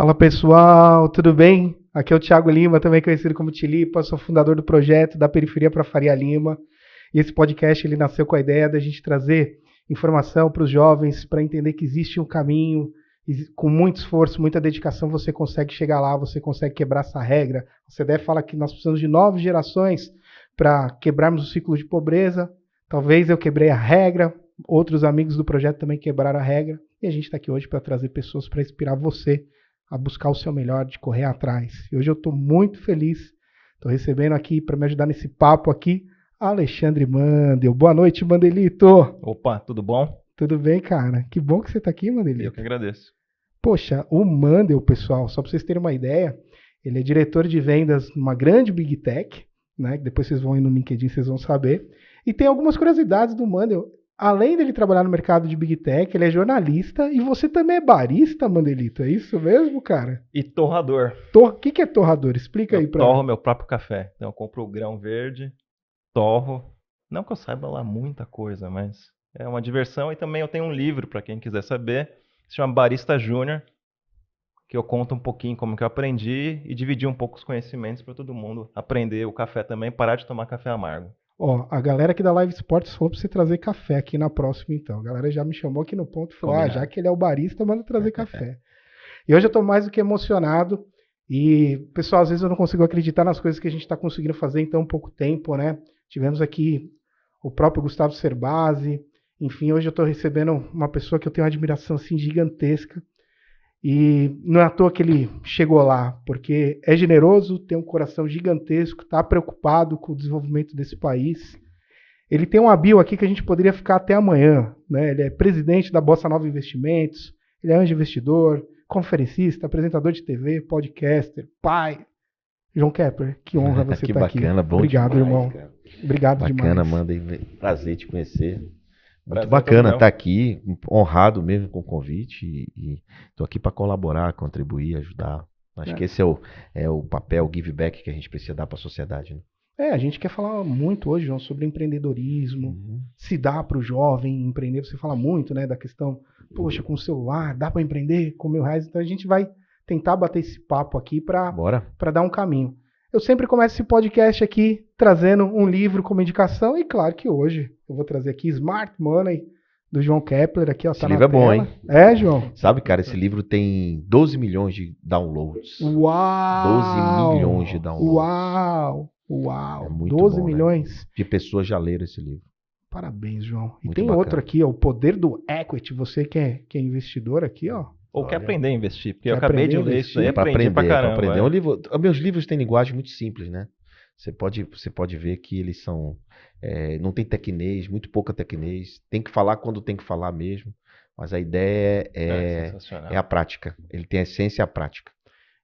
Fala pessoal, tudo bem? Aqui é o Thiago Lima, também conhecido como Tilipa, sou fundador do projeto da Periferia para Faria Lima. E esse podcast ele nasceu com a ideia da gente trazer informação para os jovens, para entender que existe um caminho, e com muito esforço, muita dedicação, você consegue chegar lá, você consegue quebrar essa regra. Você deve falar que nós precisamos de 9 gerações para quebrarmos o ciclo de pobreza. Talvez eu quebrei a regra, outros amigos do projeto também quebraram a regra. E a gente está aqui hoje para trazer pessoas para inspirar você a buscar o seu melhor, de correr atrás. E hoje eu estou muito feliz, estou recebendo aqui, para me ajudar nesse papo aqui, Alexandre Mandel. Boa noite, Mandelito. Opa, tudo bom? Tudo bem, cara? Que bom que você está aqui, Mandelito. Eu que agradeço. Poxa, o Mandel, pessoal, só para vocês terem uma ideia, ele é diretor de vendas numa grande Big Tech, né? Depois vocês vão ir no LinkedIn, vocês vão saber. E tem algumas curiosidades do Mandel. Além dele trabalhar no mercado de Big Tech, ele é jornalista e você também é barista, Mandelito. É isso mesmo, cara? E torrador. O que é torrador? Explica aí pra mim. Eu torro meu próprio café. Então eu compro o grão verde, torro. Não que eu saiba lá muita coisa, mas é uma diversão. E também eu tenho um livro, para quem quiser saber, se chama Barista Júnior, que eu conto um pouquinho como que eu aprendi e dividir um pouco os conhecimentos para todo mundo aprender o café também, parar de tomar café amargo. Ó, a galera aqui da Live Sports falou pra você trazer café aqui na próxima, então. A galera já me chamou aqui no ponto e falou, já que ele é o barista, manda trazer café. E hoje eu tô mais do que emocionado. E, pessoal, às vezes eu não consigo acreditar nas coisas que a gente tá conseguindo fazer em tão pouco tempo, né? Tivemos aqui o próprio Gustavo Cerbasi. Enfim, hoje eu tô recebendo uma pessoa que eu tenho uma admiração, assim, gigantesca. E não é à toa que ele chegou lá, porque é generoso, tem um coração gigantesco, está preocupado com o desenvolvimento desse país. Ele tem uma bio aqui que a gente poderia ficar até amanhã, né? Ele é presidente da Bossa Nova Investimentos, ele é anjo investidor, conferencista, apresentador de TV, podcaster, pai. João Kepler, que honra você estar aqui. Que bacana, bom Obrigado, demais, irmão. Cara. Obrigado bacana, demais. Manda, prazer te conhecer. Muito Prazer bacana estar aqui, honrado mesmo com o convite e estou aqui para colaborar, contribuir, ajudar. Acho que esse é o papel, o give back que a gente precisa dar para a sociedade, né? A gente quer falar muito hoje, João, sobre empreendedorismo, se dá para o jovem empreender. Você fala muito, né, da questão, poxa, com o celular, dá para empreender com R$1.000? Então a gente vai tentar bater esse papo aqui para dar um caminho. Eu sempre começo esse podcast aqui trazendo um livro como indicação e claro que hoje eu vou trazer aqui Smart Money, do João Kepler, aqui, ó, esse livro é bom, hein? É, João? Sabe, cara, esse livro tem 12 milhões de downloads. Uau! 12 milhões de downloads. Uau! É muito 12 bom, milhões. Né? De pessoas já leram esse livro. Parabéns, João. E muito tem bacana. outro aqui, ó, O Poder do Equity. Você que é investidor aqui, ó. Ou quer aprender a investir, porque eu acabei de ler isso aí, aprendi pra caramba. Aprender. É um livro, meus livros têm linguagem muito simples, né? Você pode ver que eles são... não tem tecnês, muito pouca tecnês. Tem que falar quando tem que falar mesmo. Mas a ideia é a prática. Ele tem a essência e a prática.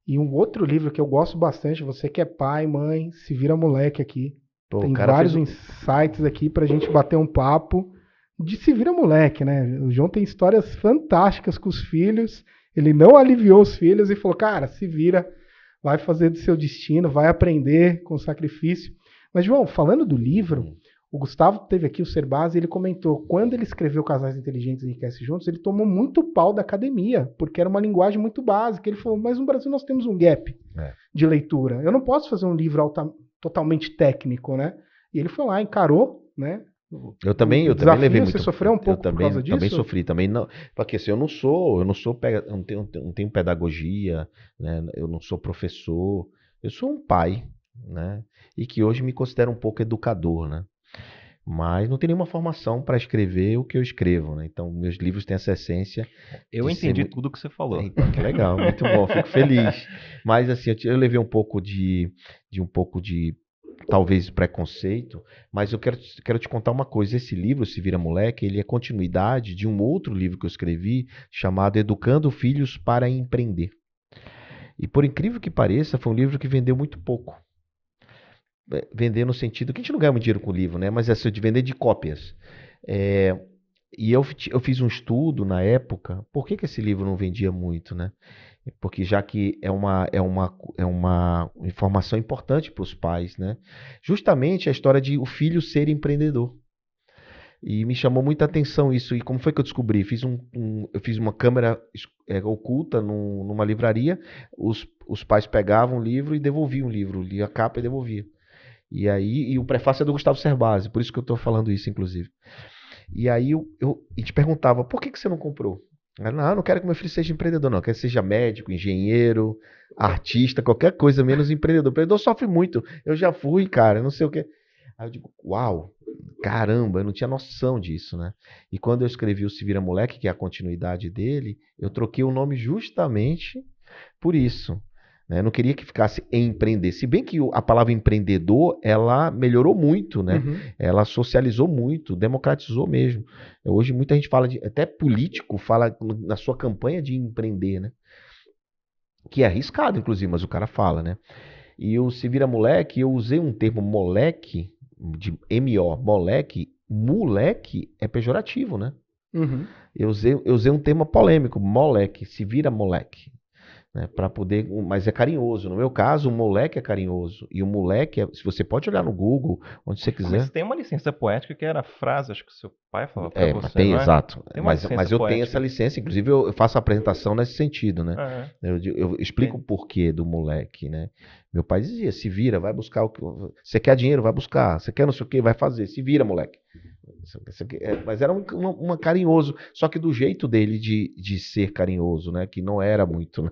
E um outro livro que eu gosto bastante, você que é pai, mãe, se vira moleque aqui. Pô, tem vários insights aqui pra gente bater um papo de se vira moleque, né? O João tem histórias fantásticas com os filhos. Ele não aliviou os filhos e falou, cara, se vira, vai fazer do seu destino, vai aprender com sacrifício. Mas, João, falando do livro, o Gustavo teve aqui, o Cerbasi, ele comentou, quando ele escreveu Casais Inteligentes Enriquecem Juntos, ele tomou muito pau da academia, porque era uma linguagem muito básica. Ele falou, mas no Brasil nós temos um gap de leitura. Eu não posso fazer um livro totalmente técnico, né? E ele foi lá, encarou, né? Eu também levei muito. Você sofreu um pouco por causa disso? Também sofri, também não. Porque assim, eu não tenho pedagogia, né? Eu não sou professor, eu sou um pai, né? E que hoje me considero um pouco educador, né? Mas não tenho nenhuma formação para escrever o que eu escrevo, né? Então, meus livros têm essa essência. Eu entendi tudo que você falou. Então, que legal, muito bom, fico feliz. Mas assim, eu levei um pouco de talvez preconceito, mas eu quero te contar uma coisa. Esse livro, Se Vira Moleque, ele é continuidade de um outro livro que eu escrevi, chamado Educando Filhos para Empreender. E por incrível que pareça, foi um livro que vendeu muito pouco. Vender no sentido que a gente não ganha muito dinheiro com o livro, né? Mas é de vender de cópias. E eu fiz um estudo na época, por que esse livro não vendia muito, né? Porque já que é uma informação importante para os pais, né? Justamente a história de o filho ser empreendedor. E me chamou muita atenção isso. E como foi que eu descobri? Eu fiz uma câmera oculta numa livraria. Os pais pegavam o livro e devolviam o livro. Lia a capa e devolvia. E aí, o prefácio é do Gustavo Cerbasi, por isso que eu estou falando isso, inclusive. E aí eu te perguntava, por que você não comprou? Eu não quero que meu filho seja empreendedor, não. Eu quero que seja médico, engenheiro, artista, qualquer coisa, menos empreendedor. O empreendedor sofre muito. Eu já fui, cara, não sei o quê. Aí eu digo, uau, caramba, eu não tinha noção disso, né? E quando eu escrevi o Se Vira Moleque, que é a continuidade dele, eu troquei o nome justamente por isso. Né? Eu não queria que ficasse empreender. Se bem que a palavra empreendedor, ela melhorou muito, né? Uhum. Ela socializou muito, democratizou mesmo. Hoje muita gente fala até político fala na sua campanha de empreender, né? Que é arriscado, inclusive, mas o cara fala, né? E o Se Vira Moleque, eu usei um termo moleque, de M-O, moleque é pejorativo, né? Uhum. Eu usei um termo polêmico, moleque, se vira moleque. Né, para poder, mas é carinhoso. No meu caso, o moleque é carinhoso. E o moleque, se você pode olhar no Google, onde você quiser. Mas tem uma licença poética que era a frase, acho que o seu pai falava pra você, tem, não é? exato. Tem uma Mas eu licença tenho poética. essa licença, inclusive eu faço a apresentação nesse sentido, né? Eu explico o porquê do moleque, né? Meu pai dizia, se vira, vai buscar o que... Você quer dinheiro, vai buscar. Você quer não sei o que, vai fazer. Se vira, moleque. Mas era uma carinhoso, só que do jeito dele de ser carinhoso, né? Que não era muito, né?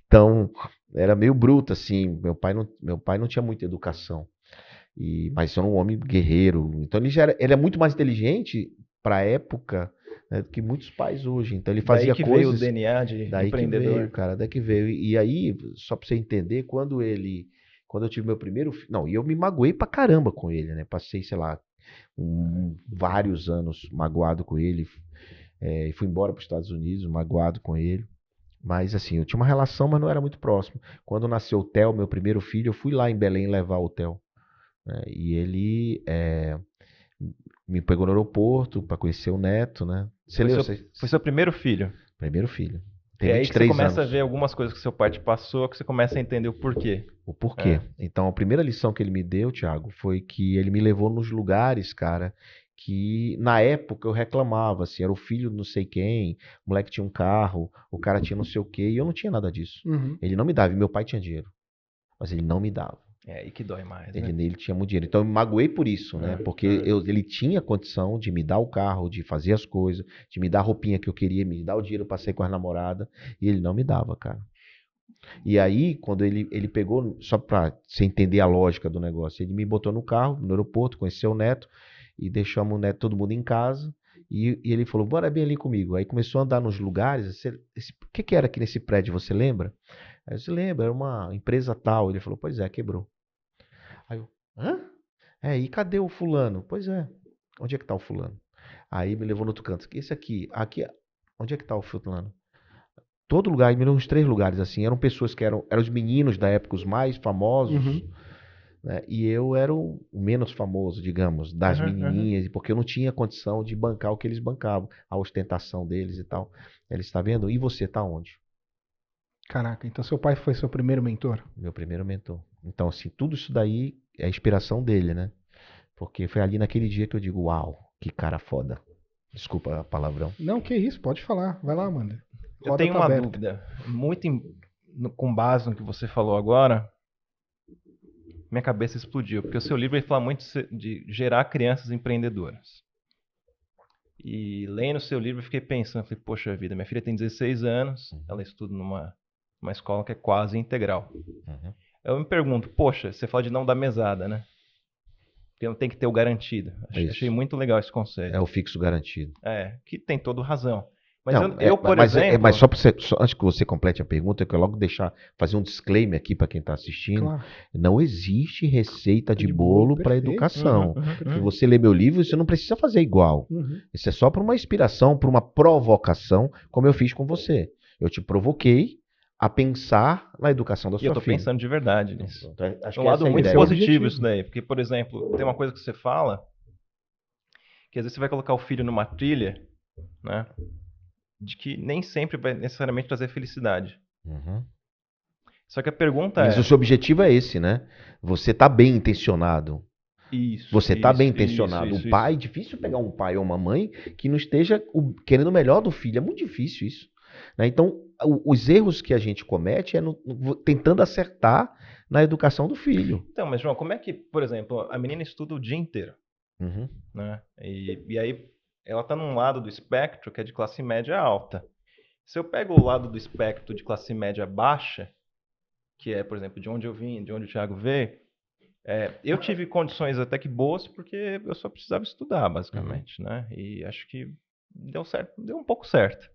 Então, era meio bruto, assim. Meu pai não tinha muita educação. Mas era um homem guerreiro. Então ele é muito mais inteligente para a época, né, do que muitos pais hoje. Então ele fazia daí que coisas. Veio o DNA de daí empreendedor. Que veio, cara, daí que veio. E aí, só para você entender, quando eu tive meu primeiro filho. Não, e eu me magoei pra caramba com ele, né? Passei, sei lá, vários anos magoado com ele. E fui embora para os Estados Unidos, magoado com ele. Mas assim, eu tinha uma relação, mas não era muito próximo. Quando nasceu o Theo, meu primeiro filho, eu fui lá em Belém levar o Theo. E ele me pegou no aeroporto para conhecer o neto, né? Foi seu primeiro filho? Primeiro filho. Tem e aí 23 que você começa anos. A ver algumas coisas que seu pai te passou, que você começa a entender o porquê. O porquê. Então, a primeira lição que ele me deu, Thiago, foi que ele me levou nos lugares, cara, que na época eu reclamava, assim, era o filho de não sei quem, o moleque tinha um carro, o cara tinha não sei o quê, e eu não tinha nada disso. Uhum. Ele não me dava, e meu pai tinha dinheiro, mas ele não me dava. E que dói mais, né? Ele tinha muito dinheiro. Então eu me magoei por isso, né? Porque ele tinha condição de me dar o carro, de fazer as coisas, de me dar a roupinha que eu queria, me dar o dinheiro pra sair com as namoradas, e ele não me dava, cara. E aí, quando ele pegou, só pra você entender a lógica do negócio, ele me botou no carro, no aeroporto, conheceu o neto, e deixamos o neto, todo mundo em casa, e ele falou, bora bem ali comigo. Aí começou a andar nos lugares, o que era aqui nesse prédio, você lembra? Aí eu lembro, era uma empresa tal. Ele falou, pois é, quebrou. Aí eu, hã? E cadê o fulano? Pois é, onde é que tá o fulano? Aí me levou no outro canto, esse aqui, onde é que tá o fulano? Todo lugar, me levou uns 3 lugares assim, eram pessoas que eram os meninos da época, os mais famosos, né? E eu era o menos famoso, digamos, das menininhas, porque eu não tinha condição de bancar o que eles bancavam, a ostentação deles e tal. Eles, tá vendo? E você tá onde? Caraca, então seu pai foi seu primeiro mentor? Meu primeiro mentor. Então, assim, tudo isso daí é a inspiração dele, né? Porque foi ali naquele dia que eu digo, uau, que cara foda. Desculpa a palavrão. Não, que isso, pode falar. Vai lá, Amanda. Eu tenho uma dúvida, muito com base no que você falou agora, minha cabeça explodiu, porque o seu livro ele fala muito de gerar crianças empreendedoras. E lendo o seu livro eu fiquei pensando, falei, poxa vida, minha filha tem 16 anos, ela estuda numa escola que é quase integral. Eu me pergunto, poxa, você fala de não dar mesada, né? Porque não tem que ter o garantido. Achei muito legal esse conceito. É o fixo garantido. Que tem toda razão. Mas não, por exemplo... Mas só antes que você complete a pergunta, eu quero logo fazer um disclaimer aqui para quem está assistindo. Claro. Não existe receita de bolo para educação. Se você lê meu livro, você não precisa fazer igual. Isso é só para uma inspiração, para uma provocação, como eu fiz com você. Eu te provoquei a pensar na educação da sua filha. E eu tô pensando de verdade nisso. Acho um lado muito positivo isso daí. Porque, por exemplo, tem uma coisa que você fala, que às vezes você vai colocar o filho numa trilha, né? De que nem sempre vai necessariamente trazer felicidade. Só que a pergunta Mas o seu objetivo é esse, né? Você tá bem intencionado. Você está bem intencionado. O pai, difícil pegar um pai ou uma mãe que não esteja querendo o melhor do filho. É muito difícil isso. Né? Então, os erros que a gente comete é tentando acertar na educação do filho. Então, mas João, como é que, por exemplo, a menina estuda o dia inteiro, Uhum. né? E aí ela está num lado do espectro que é de classe média alta. Se eu pego o lado do espectro de classe média baixa, que é, por exemplo, de onde eu vim, de onde o Thiago veio, eu tive condições até que boas porque eu só precisava estudar, basicamente, né? E acho que deu certo, deu um pouco certo.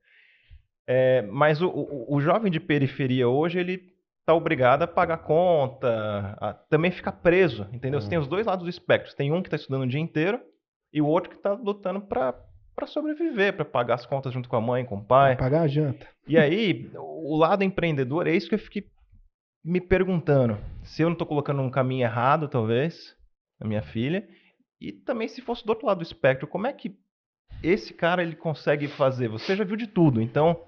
Mas o jovem de periferia hoje, ele está obrigado a pagar conta, a também ficar preso, entendeu? Você tem os dois lados do espectro. Tem um que está estudando o dia inteiro e o outro que está lutando para sobreviver, para pagar as contas junto com a mãe, com o pai. Pra pagar a janta. E aí, o lado empreendedor é isso que eu fiquei me perguntando. Se eu não estou colocando um caminho errado, talvez, na minha filha. E também se fosse do outro lado do espectro, como é que esse cara ele consegue fazer? Você já viu de tudo, então...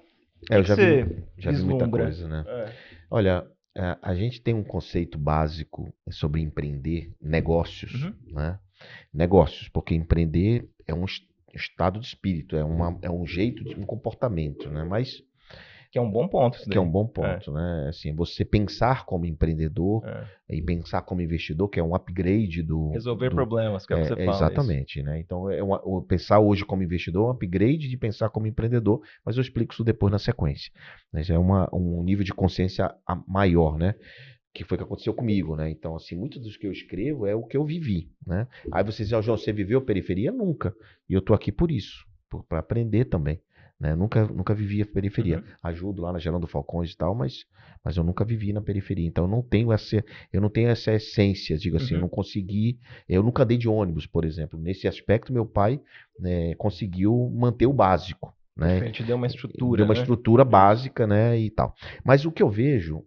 Eu já vi muita coisa, né? Olha, a gente tem um conceito básico sobre empreender, negócios, né? Negócios, porque empreender é um estado de espírito, é um jeito, um comportamento, né? Mas que é um bom ponto. Que é um bom ponto, né? Assim, você pensar como empreendedor e pensar como investidor, que é um upgrade do... Resolver problemas, que é o que você fala. Exatamente, isso. né? Então, pensar hoje como investidor é um upgrade de pensar como empreendedor, mas eu explico isso depois na sequência. Mas é um nível de consciência maior, né? Que foi o que aconteceu comigo, né? Então, assim, muito dos que eu escrevo é o que eu vivi, né? Aí você diz, João, você viveu periferia? Nunca. E eu tô aqui por isso, para aprender também. Né? Nunca vivi a periferia. Ajudo lá na Gerando Falcões e tal, mas eu nunca vivi na periferia. Então eu não tenho essa essência, digo assim, eu nunca andei de ônibus, por exemplo. Nesse aspecto, meu pai, né, conseguiu manter o básico. Né? A gente deu uma estrutura. Deu uma estrutura básica, né, e tal. Mas o que eu vejo,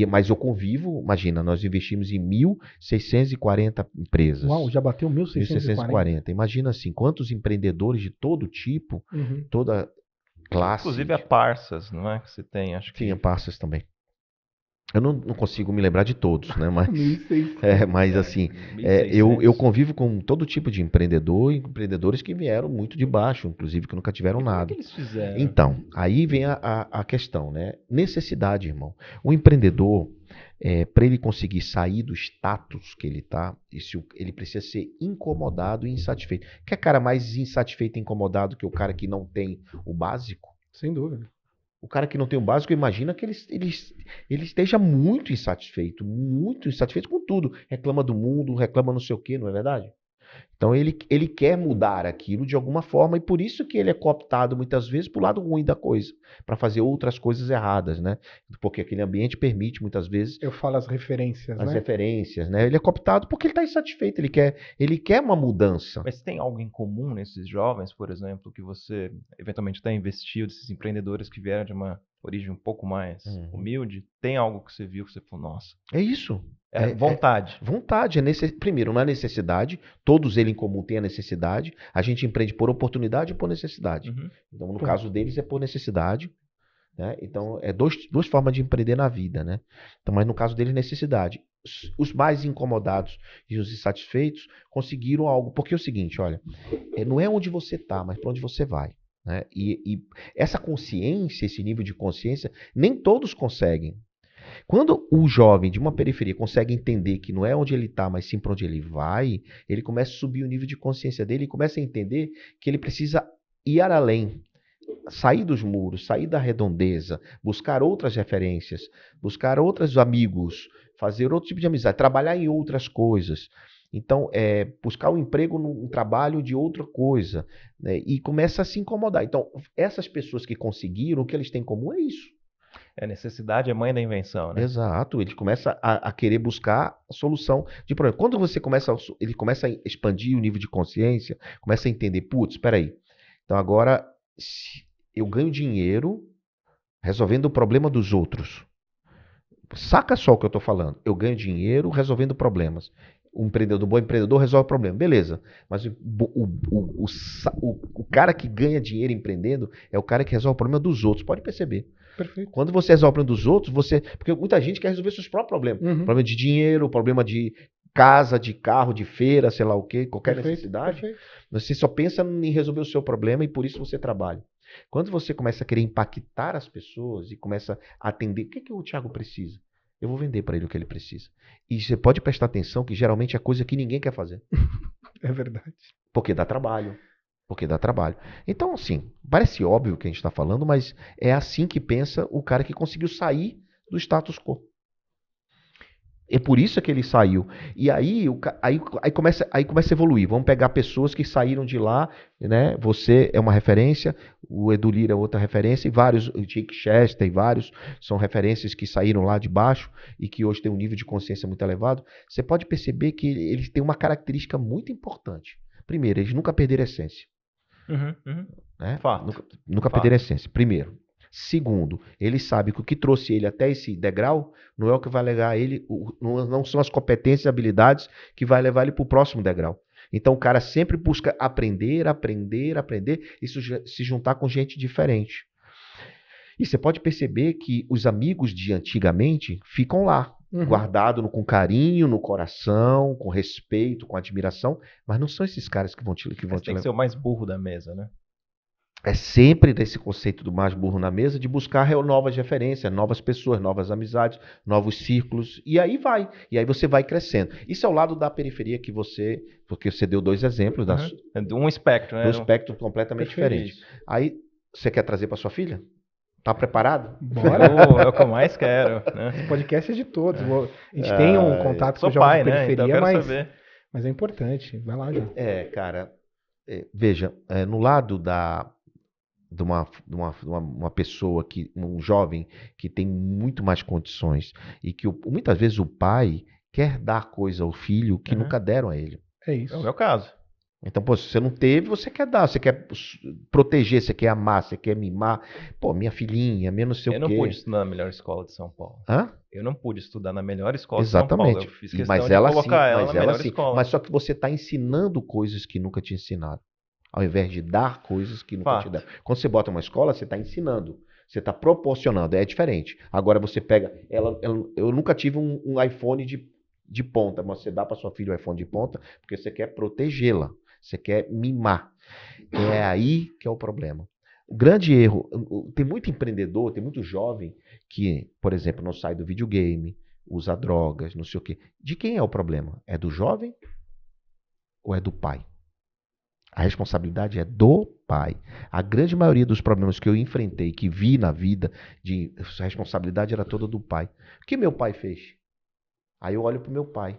mas eu convivo, imagina, nós investimos em 1.640 empresas. Uau, já bateu 1.640. Imagina assim, quantos empreendedores de todo tipo, toda classe. Inclusive a Parsas, não é? Que você tem, acho que. Sim, a Parsas também. Eu não consigo me lembrar de todos, né? Mas, 1.600. mas assim, eu convivo com todo tipo de empreendedor e empreendedores que vieram muito de baixo, inclusive que nunca tiveram nada. Como é que eles fizeram? Então, aí vem a questão, né? Necessidade, irmão. O empreendedor, para ele conseguir sair do status que ele está, ele precisa ser incomodado e insatisfeito. Quer cara mais insatisfeito e incomodado que o cara que não tem o básico? Sem dúvida. O cara que não tem o básico, imagina que ele esteja muito insatisfeito com tudo. Reclama do mundo, reclama não sei o quê, não é verdade? Então ele quer mudar aquilo de alguma forma e por isso que ele é cooptado muitas vezes para o lado ruim da coisa, para fazer outras coisas erradas, né? Porque aquele ambiente permite muitas vezes... Eu falo as referências, as referências, né? Ele é cooptado porque ele está insatisfeito, ele quer uma mudança. Mas tem algo em comum nesses jovens, por exemplo, que você eventualmente está investindo, desses empreendedores que vieram de uma origem um pouco mais humilde? Tem algo que você viu que você falou, nossa... É isso. Vontade. Vontade. Primeiro, não é necessidade. Todos eles em comum têm a necessidade. A gente empreende por oportunidade ou por necessidade. Então, no caso deles, é por necessidade. Né? Então, duas formas de empreender na vida. Né? Então, mas no caso deles, necessidade. Os mais incomodados e os insatisfeitos conseguiram algo. Porque é o seguinte, olha, não é onde você está, mas para onde você vai. Né? E essa consciência, esse nível de consciência, nem todos conseguem. Quando o jovem de uma periferia consegue entender que não é onde ele está, mas sim para onde ele vai, ele começa a subir o nível de consciência dele e começa a entender que ele precisa ir além, sair dos muros, sair da redondeza, buscar outras referências, buscar outros amigos, fazer outro tipo de amizade, trabalhar em outras coisas. Então, buscar um emprego num trabalho de outra coisa, né? E começa a se incomodar. Então, essas pessoas que conseguiram, o que eles têm em comum é isso. A necessidade é mãe da invenção, né? Exato, ele começa a querer buscar a solução de problema. Quando ele começa a expandir o nível de consciência, começa a entender, putz, espera aí, então agora eu ganho dinheiro resolvendo o problema dos outros. Saca só o que eu estou falando. Eu ganho dinheiro resolvendo problemas. Um bom empreendedor resolve o problema. Beleza. Mas o cara que ganha dinheiro empreendendo é o cara que resolve o problema dos outros. Pode perceber. Perfeito. Quando você resolve o problema dos outros, porque muita gente quer resolver seus próprios problemas. Problema de dinheiro, problema de casa, de carro, de feira, sei lá o quê, qualquer Perfeito, necessidade, perfeito. você só pensa em resolver o seu problema e por isso você trabalha. Quando você começa a querer impactar as pessoas e começa a atender, o que o Thiago precisa? Eu vou vender para ele o que ele precisa. E você pode prestar atenção que geralmente é coisa que ninguém quer fazer. É verdade. Porque dá trabalho. Porque dá trabalho. Então, assim, parece óbvio o que a gente está falando, mas é assim que pensa o cara que conseguiu sair do status quo. É por isso que ele saiu. E aí, aí começa a evoluir. Vamos pegar pessoas que saíram de lá, né? Você é uma referência, o Edu Lira é outra referência, e vários, o Jake Chester e vários são referências que saíram lá de baixo e que hoje têm um nível de consciência muito elevado. Você pode perceber que eles têm uma característica muito importante. Primeiro, eles nunca perderam a essência. Né? Fato. Nunca perderam a essência. Primeiro. Segundo, ele sabe que o que trouxe ele até esse degrau não é o que vai levar ele, não são as competências e habilidades que vai levar ele para o próximo degrau. Então o cara sempre busca aprender e se juntar com gente diferente. E você pode perceber que os amigos de antigamente ficam lá, guardados com carinho, no coração, com respeito, com admiração, mas não são esses caras que vão te levar. Tem que ser o mais burro da mesa, né? É sempre desse conceito do mais burro na mesa, de buscar novas referências, novas pessoas, novas amizades, novos círculos, e aí vai. E aí você vai crescendo. Isso é o lado da periferia que porque você deu 2 exemplos. É de um espectro, né? Um espectro completamente diferente. Aí, você quer trazer para sua filha? Tá preparado? Bora. É o que eu mais quero. Né? Esse podcast é de todos. A gente tem um contato com o pai, jovem de periferia, né? Então eu quero saber. Mas é importante. Vai lá, João. Cara, veja, no lado de uma pessoa, um jovem que tem muito mais condições e que muitas vezes o pai quer dar coisa ao filho que nunca deram a ele. É isso. É o meu caso. Então, se você não teve, você quer dar, você quer proteger, você quer amar, você quer mimar. Pô, minha filhinha, minha não sei o quê. Eu não pude estudar na melhor escola de São Paulo. Hã? Eu não pude estudar na melhor escola Exatamente. de São Paulo. Eu fiz questão de colocar ela na melhor escola. Mas só que você está ensinando coisas que nunca te ensinaram. Ao invés de dar coisas que nunca te deram. Quando você bota uma escola, você está ensinando. Você está proporcionando. É diferente. Agora você pega... eu nunca tive um iPhone de ponta, mas você dá para sua filha um iPhone de ponta porque você quer protegê-la. Você quer mimar. É aí que é o problema. O grande erro... Tem muito empreendedor, tem muito jovem que, por exemplo, não sai do videogame, usa drogas, não sei o quê. De quem é o problema? É do jovem ou é do pai? A responsabilidade é do pai. A grande maioria dos problemas que eu enfrentei, que vi na vida, a responsabilidade era toda do pai. O que meu pai fez? Aí eu olho para o meu pai.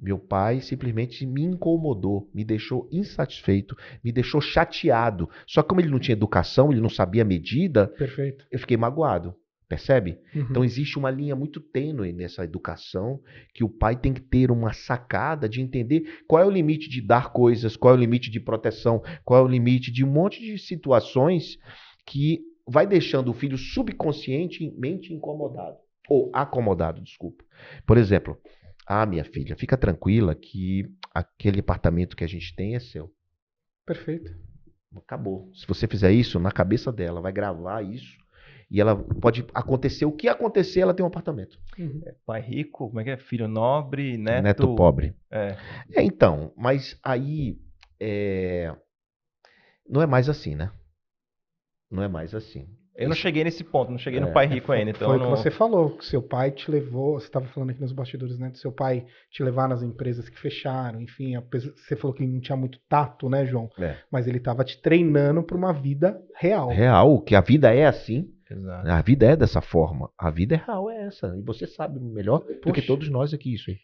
Meu pai simplesmente me incomodou, me deixou insatisfeito, me deixou chateado. Só que como ele não tinha educação, ele não sabia a medida, Perfeito. Eu fiquei magoado. Percebe? Então existe uma linha muito tênue nessa educação que o pai tem que ter uma sacada de entender qual é o limite de dar coisas, qual é o limite de proteção, qual é o limite de um monte de situações que vai deixando o filho subconscientemente incomodado. Ou acomodado, desculpa. Por exemplo, minha filha, fica tranquila que aquele apartamento que a gente tem é seu. Perfeito. Acabou. Se você fizer isso, na cabeça dela, vai gravar isso. E ela pode acontecer, o que acontecer, ela tem um apartamento. Pai rico, como é que é? Filho nobre, neto pobre. Então, mas aí não é mais assim, né? Não é mais assim. Eu não cheguei nesse ponto, não cheguei no pai rico ainda. Então foi o que você falou, que seu pai te levou, você estava falando aqui nos bastidores, né? Do seu pai te levar nas empresas que fecharam, enfim, você falou que ele não tinha muito tato, né, João? Mas ele estava te treinando para uma vida real. Real, que a vida é assim. Exato. A vida é dessa forma. A vida real é essa. E você sabe melhor do que todos nós aqui isso aí.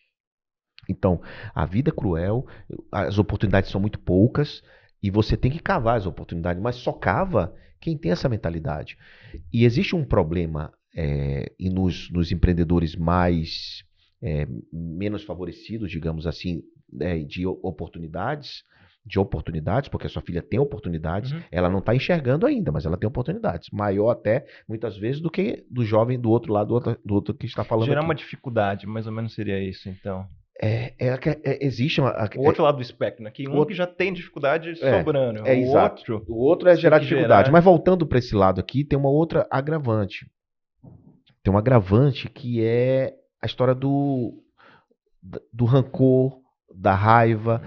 Então, a vida é cruel, as oportunidades são muito poucas e você tem que cavar as oportunidades, mas só cava quem tem essa mentalidade. E existe um problema e nos empreendedores menos favorecidos, digamos assim, de oportunidades, porque a sua filha tem oportunidades, ela não está enxergando ainda, mas ela tem oportunidades. Maior até, muitas vezes, do que do jovem do outro lado, do outro que está falando Gerar aqui. uma dificuldade, mais ou menos seria isso, então. Existe o outro lado do espectro, né? Que que já tem dificuldade sobrando. O outro é gerar dificuldade. Mas voltando para esse lado aqui, tem uma outra agravante. Tem um agravante que é a história do do rancor, da raiva,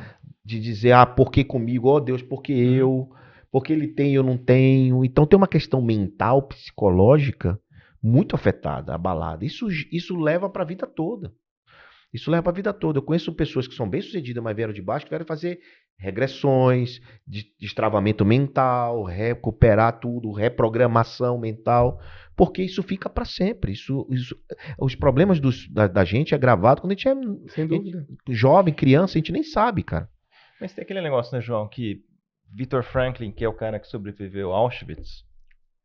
de dizer, por que comigo? Oh, Deus, por que eu? Porque ele tem e eu não tenho. Então tem uma questão mental, psicológica, muito afetada, abalada. Isso leva para a vida toda. Isso leva para a vida toda. Eu conheço pessoas que são bem-sucedidas, mas vieram de baixo, que vieram fazer regressões, destravamento mental, recuperar tudo, reprogramação mental, porque isso fica para sempre. Os problemas da gente é gravado quando a gente é Sem dúvida. Jovem, criança, a gente nem sabe, cara. Mas tem aquele negócio, né, João, que Viktor Frankl, que é o cara que sobreviveu a Auschwitz,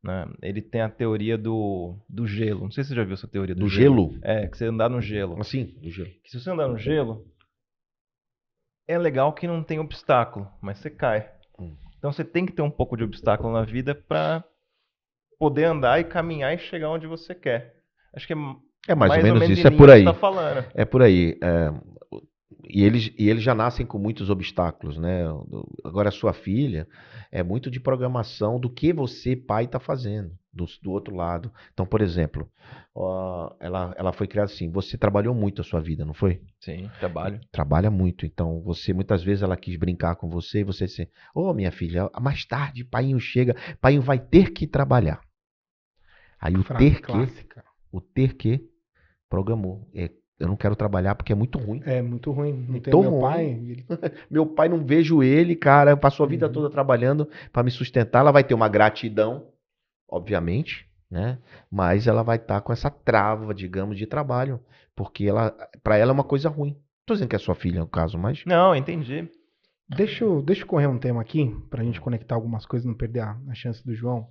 né, ele tem a teoria do gelo. Não sei se você já viu essa teoria do gelo. É, que você andar no gelo. Assim, do gelo. Que se você andar no gelo, é legal que não tem obstáculo, mas você cai. Então você tem que ter um pouco de obstáculo na vida para poder andar e caminhar e chegar onde você quer. Acho que é mais ou menos isso. É por aí. Tá falando. É por aí. E eles já nascem com muitos obstáculos, né? Agora a sua filha é muito de programação do que você, pai, está fazendo do outro lado. Então, por exemplo, ela foi criada assim, você trabalhou muito a sua vida, não foi? Sim, trabalho. Trabalha muito. Então, muitas vezes ela quis brincar com você e você disse, minha filha, mais tarde paiinho chega, paiinho vai ter que trabalhar. Aí o ter que programou. Eu não quero trabalhar porque é muito ruim. É muito ruim. Não tem meu pai. Meu pai, não vejo ele, cara. Passou a vida toda trabalhando para me sustentar. Ela vai ter uma gratidão, obviamente, né? Mas ela vai estar com essa trava, digamos, de trabalho. Porque para ela é uma coisa ruim. Não tô dizendo que é sua filha, no caso, mas... Não, entendi. Deixa eu correr um tema aqui, pra gente conectar algumas coisas e não perder a chance do João.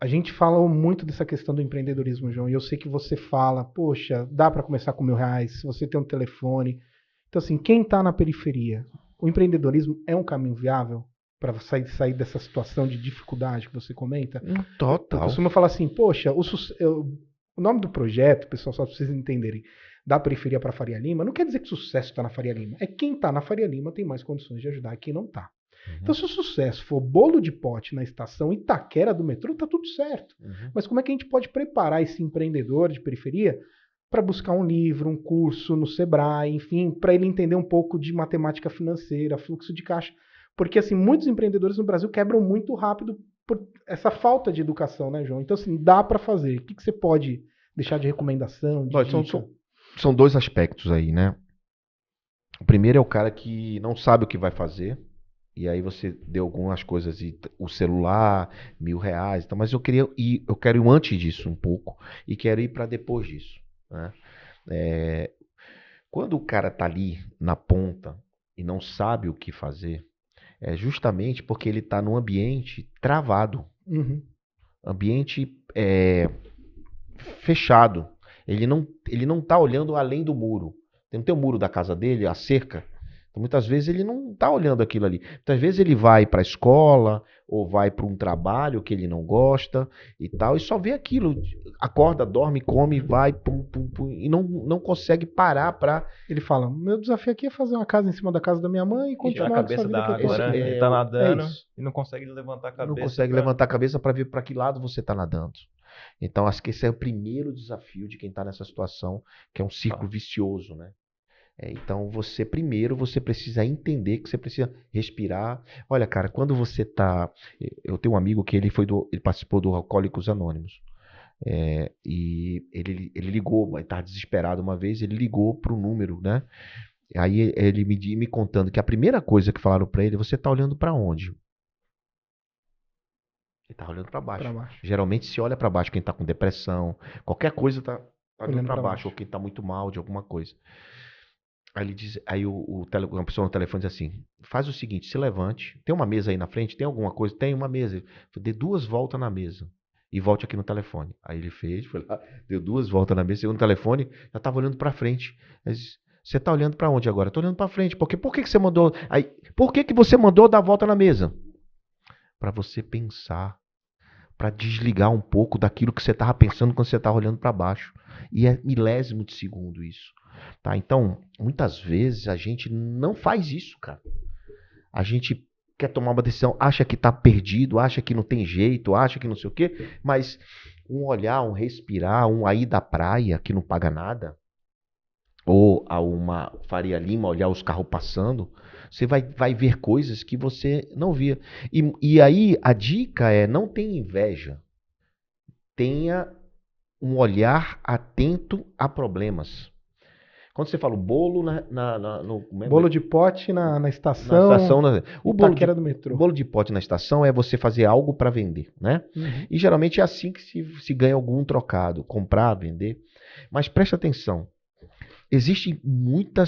A gente fala muito dessa questão do empreendedorismo, João, e eu sei que você fala, poxa, dá para começar com R$1.000, se você tem um telefone. Então, assim, quem está na periferia, o empreendedorismo é um caminho viável para sair dessa situação de dificuldade que você comenta? Total. Eu costumo falar assim, poxa, o nome do projeto, pessoal, só para vocês entenderem, da periferia para Faria Lima, não quer dizer que o sucesso está na Faria Lima. É quem está na Faria Lima tem mais condições de ajudar quem não está. Então, se o sucesso for bolo de pote na estação Itaquera do metrô, tá tudo certo. Mas como é que a gente pode preparar esse empreendedor de periferia para buscar um livro, um curso no Sebrae, enfim, para ele entender um pouco de matemática financeira, fluxo de caixa? Porque, assim, muitos empreendedores no Brasil quebram muito rápido por essa falta de educação, né, João? Então, assim, dá para fazer. O que você pode deixar de recomendação? São dois aspectos aí, né? O primeiro é o cara que não sabe o que vai fazer. E aí você deu algumas coisas, o celular, R$1.000, então, mas eu quero ir antes disso um pouco e quero ir para depois disso, né? Quando o cara tá ali na ponta e não sabe o que fazer, é justamente porque ele tá num ambiente travado, ambiente fechado. Ele não tá olhando além do muro. Não tem o muro da casa dele, a cerca. Então, muitas vezes ele não está olhando aquilo ali. Muitas vezes ele vai para a escola ou vai para um trabalho que ele não gosta e tal, e só vê aquilo. Acorda, dorme, come, vai, e não consegue parar para... Ele fala, meu desafio aqui é fazer uma casa em cima da casa da minha mãe e continuar a cabeça da água, né? Ele está nadando e não consegue levantar a cabeça. Não consegue levantar a cabeça para ver para que lado você está nadando. Então, acho que esse é o primeiro desafio de quem está nessa situação, que é um círculo vicioso, né? Então, você precisa entender que você precisa respirar. Olha, cara, quando você tá... Eu tenho um amigo que ele participou do Alcoólicos Anônimos. E ele ligou, estava desesperado uma vez, ele ligou para o número, né? Aí ele me contando que a primeira coisa que falaram para ele, você tá olhando para onde? Ele tá olhando para baixo. Geralmente se olha para baixo quem tá com depressão, qualquer coisa tá olhando para baixo, ou quem tá muito mal de alguma coisa. Aí ele diz, uma pessoa no telefone diz assim, faz o seguinte, se levante, tem uma mesa aí na frente, tem alguma coisa? Tem uma mesa. Dê 2 voltas na mesa e volte aqui no telefone. Aí ele foi lá, deu 2 voltas na mesa, chegou no telefone, já estava olhando para frente. Aí disse, você está olhando para onde agora? Estou olhando para frente. Por que você mandou? Aí, por que você mandou dar a volta na mesa? Para você pensar, para desligar um pouco daquilo que você estava pensando quando você estava olhando para baixo. E é milésimo de segundo isso. Tá? Então, muitas vezes a gente não faz isso, cara. A gente quer tomar uma decisão, acha que está perdido, acha que não tem jeito, acha que não sei o quê, mas um olhar, um respirar, um aí da praia que não paga nada, ou a uma Faria Lima, olhar os carros passando, você vai ver coisas que você não via. E aí a dica é, não tenha inveja, tenha um olhar atento a problemas. Quando você fala o bolo Bolo de pote na estação. O Itaquera do metrô. bolo de pote na estação é você fazer algo para vender, né? Uhum. E geralmente é assim que se ganha algum trocado, comprar, vender. Mas preste atenção, existe muita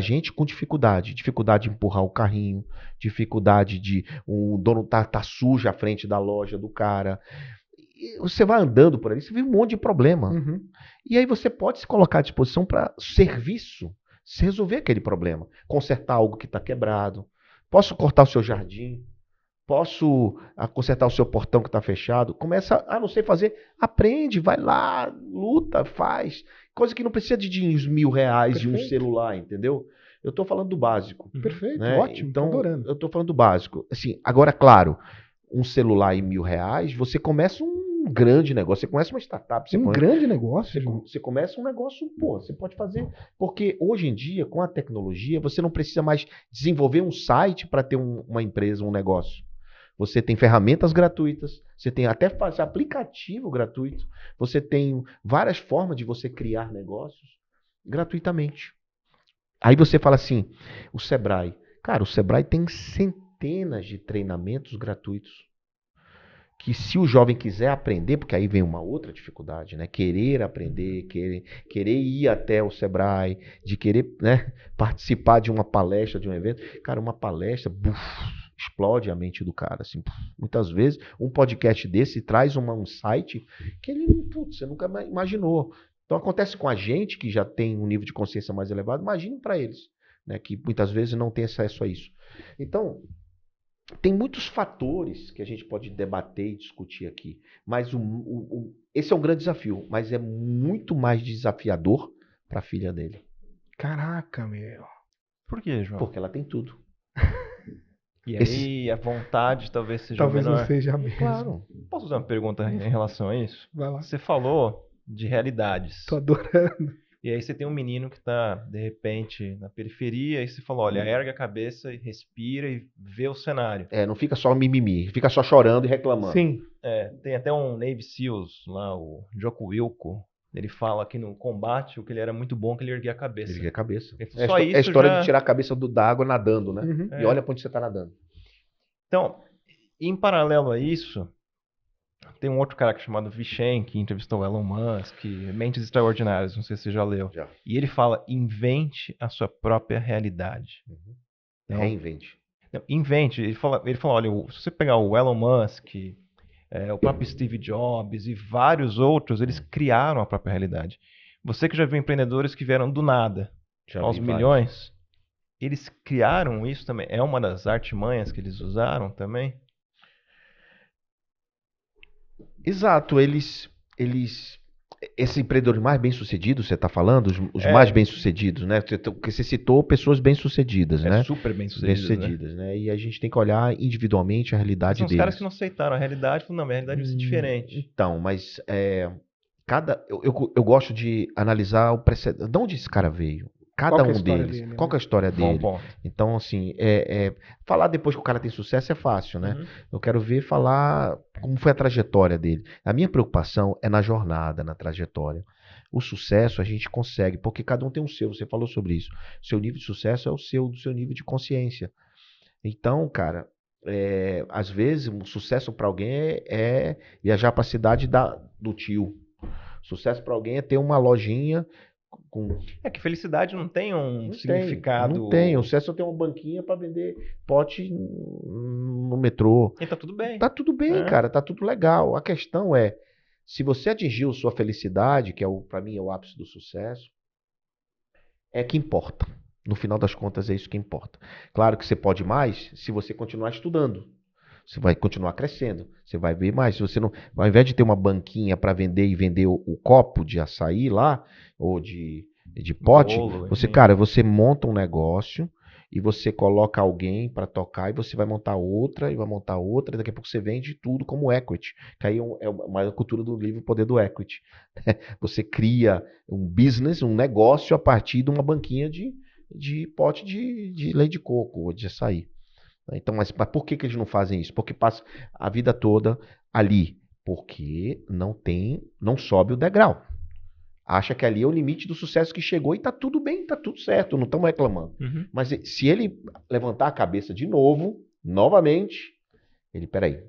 gente com dificuldade de empurrar o carrinho, dificuldade de o dono tá sujo à frente da loja do cara. E você vai andando por ali, você vê um monte de problema. Uhum. E aí você pode se colocar à disposição para serviço, se resolver aquele problema. Consertar algo que está quebrado. Posso cortar o seu jardim? Posso consertar o seu portão que está fechado? Começa a não sei fazer, aprende, vai lá, luta, faz. Coisa que não precisa de uns R$1.000 e um celular, entendeu? Eu estou falando do básico. Perfeito, né? ótimo, então, adorando. eu estou falando do básico. Assim, agora, claro, um celular e R$1.000, você começa um grande negócio, você começa uma startup. Grande negócio. Você começa um negócio, pô, você pode fazer. Porque hoje em dia, com a tecnologia, você não precisa mais desenvolver um site para ter uma empresa, um negócio. Você tem ferramentas gratuitas, você tem até aplicativo gratuito, você tem várias formas de você criar negócios gratuitamente. Aí você fala assim, o Sebrae. Cara, o Sebrae tem centenas de treinamentos gratuitos. Que se o jovem quiser aprender, porque aí vem uma outra dificuldade, né? Querer aprender, querer ir até o Sebrae, de querer, né, participar de uma palestra, de um evento. Cara, uma palestra, explode a mente do cara. Assim, muitas vezes, um podcast desse traz um site que ele, você nunca imaginou. Então acontece com a gente, que já tem um nível de consciência mais elevado, imagine para eles, né, que muitas vezes não tem acesso a isso. Então, tem muitos fatores que a gente pode debater e discutir aqui, mas esse é um grande desafio, mas é muito mais desafiador para a filha dele. Caraca, meu. Por quê, João? Porque ela tem tudo. E aí a vontade talvez seja menor. Talvez não seja mesmo. Claro. Posso fazer uma pergunta em relação a isso? Vai lá. Você falou de realidades. Tô adorando. E aí você tem um menino que está, de repente, na periferia, e você fala, olha, ergue a cabeça e respira e vê o cenário. Não fica só mimimi, fica só chorando e reclamando. Sim. Tem até um Navy SEALs lá, o Jocko Willink, ele fala que no combate, o que ele era muito bom, que ele erguia a cabeça. Erguia a cabeça. Só isso é a história já... de tirar a cabeça da água nadando, né? Uhum. E olha pra onde você tá nadando. Então, em paralelo a isso, tem um outro cara que é chamado Vishen, que entrevistou o Elon Musk, Mentes Extraordinárias, não sei se você já leu. Já. E ele fala, invente a sua própria realidade. Uhum. Então, Reinvente. Não, invente. Ele fala, olha, se você pegar o Elon Musk, o próprio Steve Jobs e vários outros, eles criaram a própria realidade. Você que já viu empreendedores que vieram do nada aos milhões, eles criaram isso também. É uma das artimanhas que eles usaram também? Exato, esses empreendedores mais bem-sucedidos, você está falando, os mais bem-sucedidos, né? Porque você citou pessoas bem-sucedidas, né? Super bem-sucedidas, né? E a gente tem que olhar individualmente a realidade deles. São os caras que não aceitaram a realidade, falaram, não, minha realidade vai ser diferente. Então, mas eu gosto de analisar o precedente. De onde esse cara veio? Cada um deles. Qual que é a história dele? Bom. Então, assim, falar depois que o cara tem sucesso é fácil, né? Uhum. Eu quero falar como foi a trajetória dele. A minha preocupação é na jornada, na trajetória. O sucesso a gente consegue, porque cada um tem o seu. Você falou sobre isso. Seu nível de sucesso é do seu nível de consciência. Então, cara, às vezes, um sucesso para alguém é viajar para a cidade do tio. Sucesso para alguém é ter uma lojinha. É que felicidade não tem um significado. Não tem. O sucesso é ter uma banquinha para vender pote no metrô. E tá tudo bem. Tá tudo bem, cara. Tá tudo legal. A questão é, se você atingiu sua felicidade, que para mim é o ápice do sucesso, é que importa. No final das contas é isso que importa. Claro que você pode mais se você continuar estudando. Você vai continuar crescendo, você vai ver mais. Se você não, ao invés de ter uma banquinha para vender e vender o copo de açaí lá, ou de pote, bolo, você monta um negócio e você coloca alguém para tocar e você vai montar outra e vai montar outra, e daqui a pouco você vende tudo como equity. Que aí é uma cultura do livro Poder do Equity. Você cria um business, um negócio a partir de uma banquinha de pote de leite de coco ou de açaí. Então, mas por que eles não fazem isso? Porque passa a vida toda ali. Porque não sobe o degrau. Acha que ali é o limite do sucesso que chegou e tá tudo bem, tá tudo certo, não estamos reclamando. Uhum. Mas se ele levantar a cabeça de novo, novamente, peraí,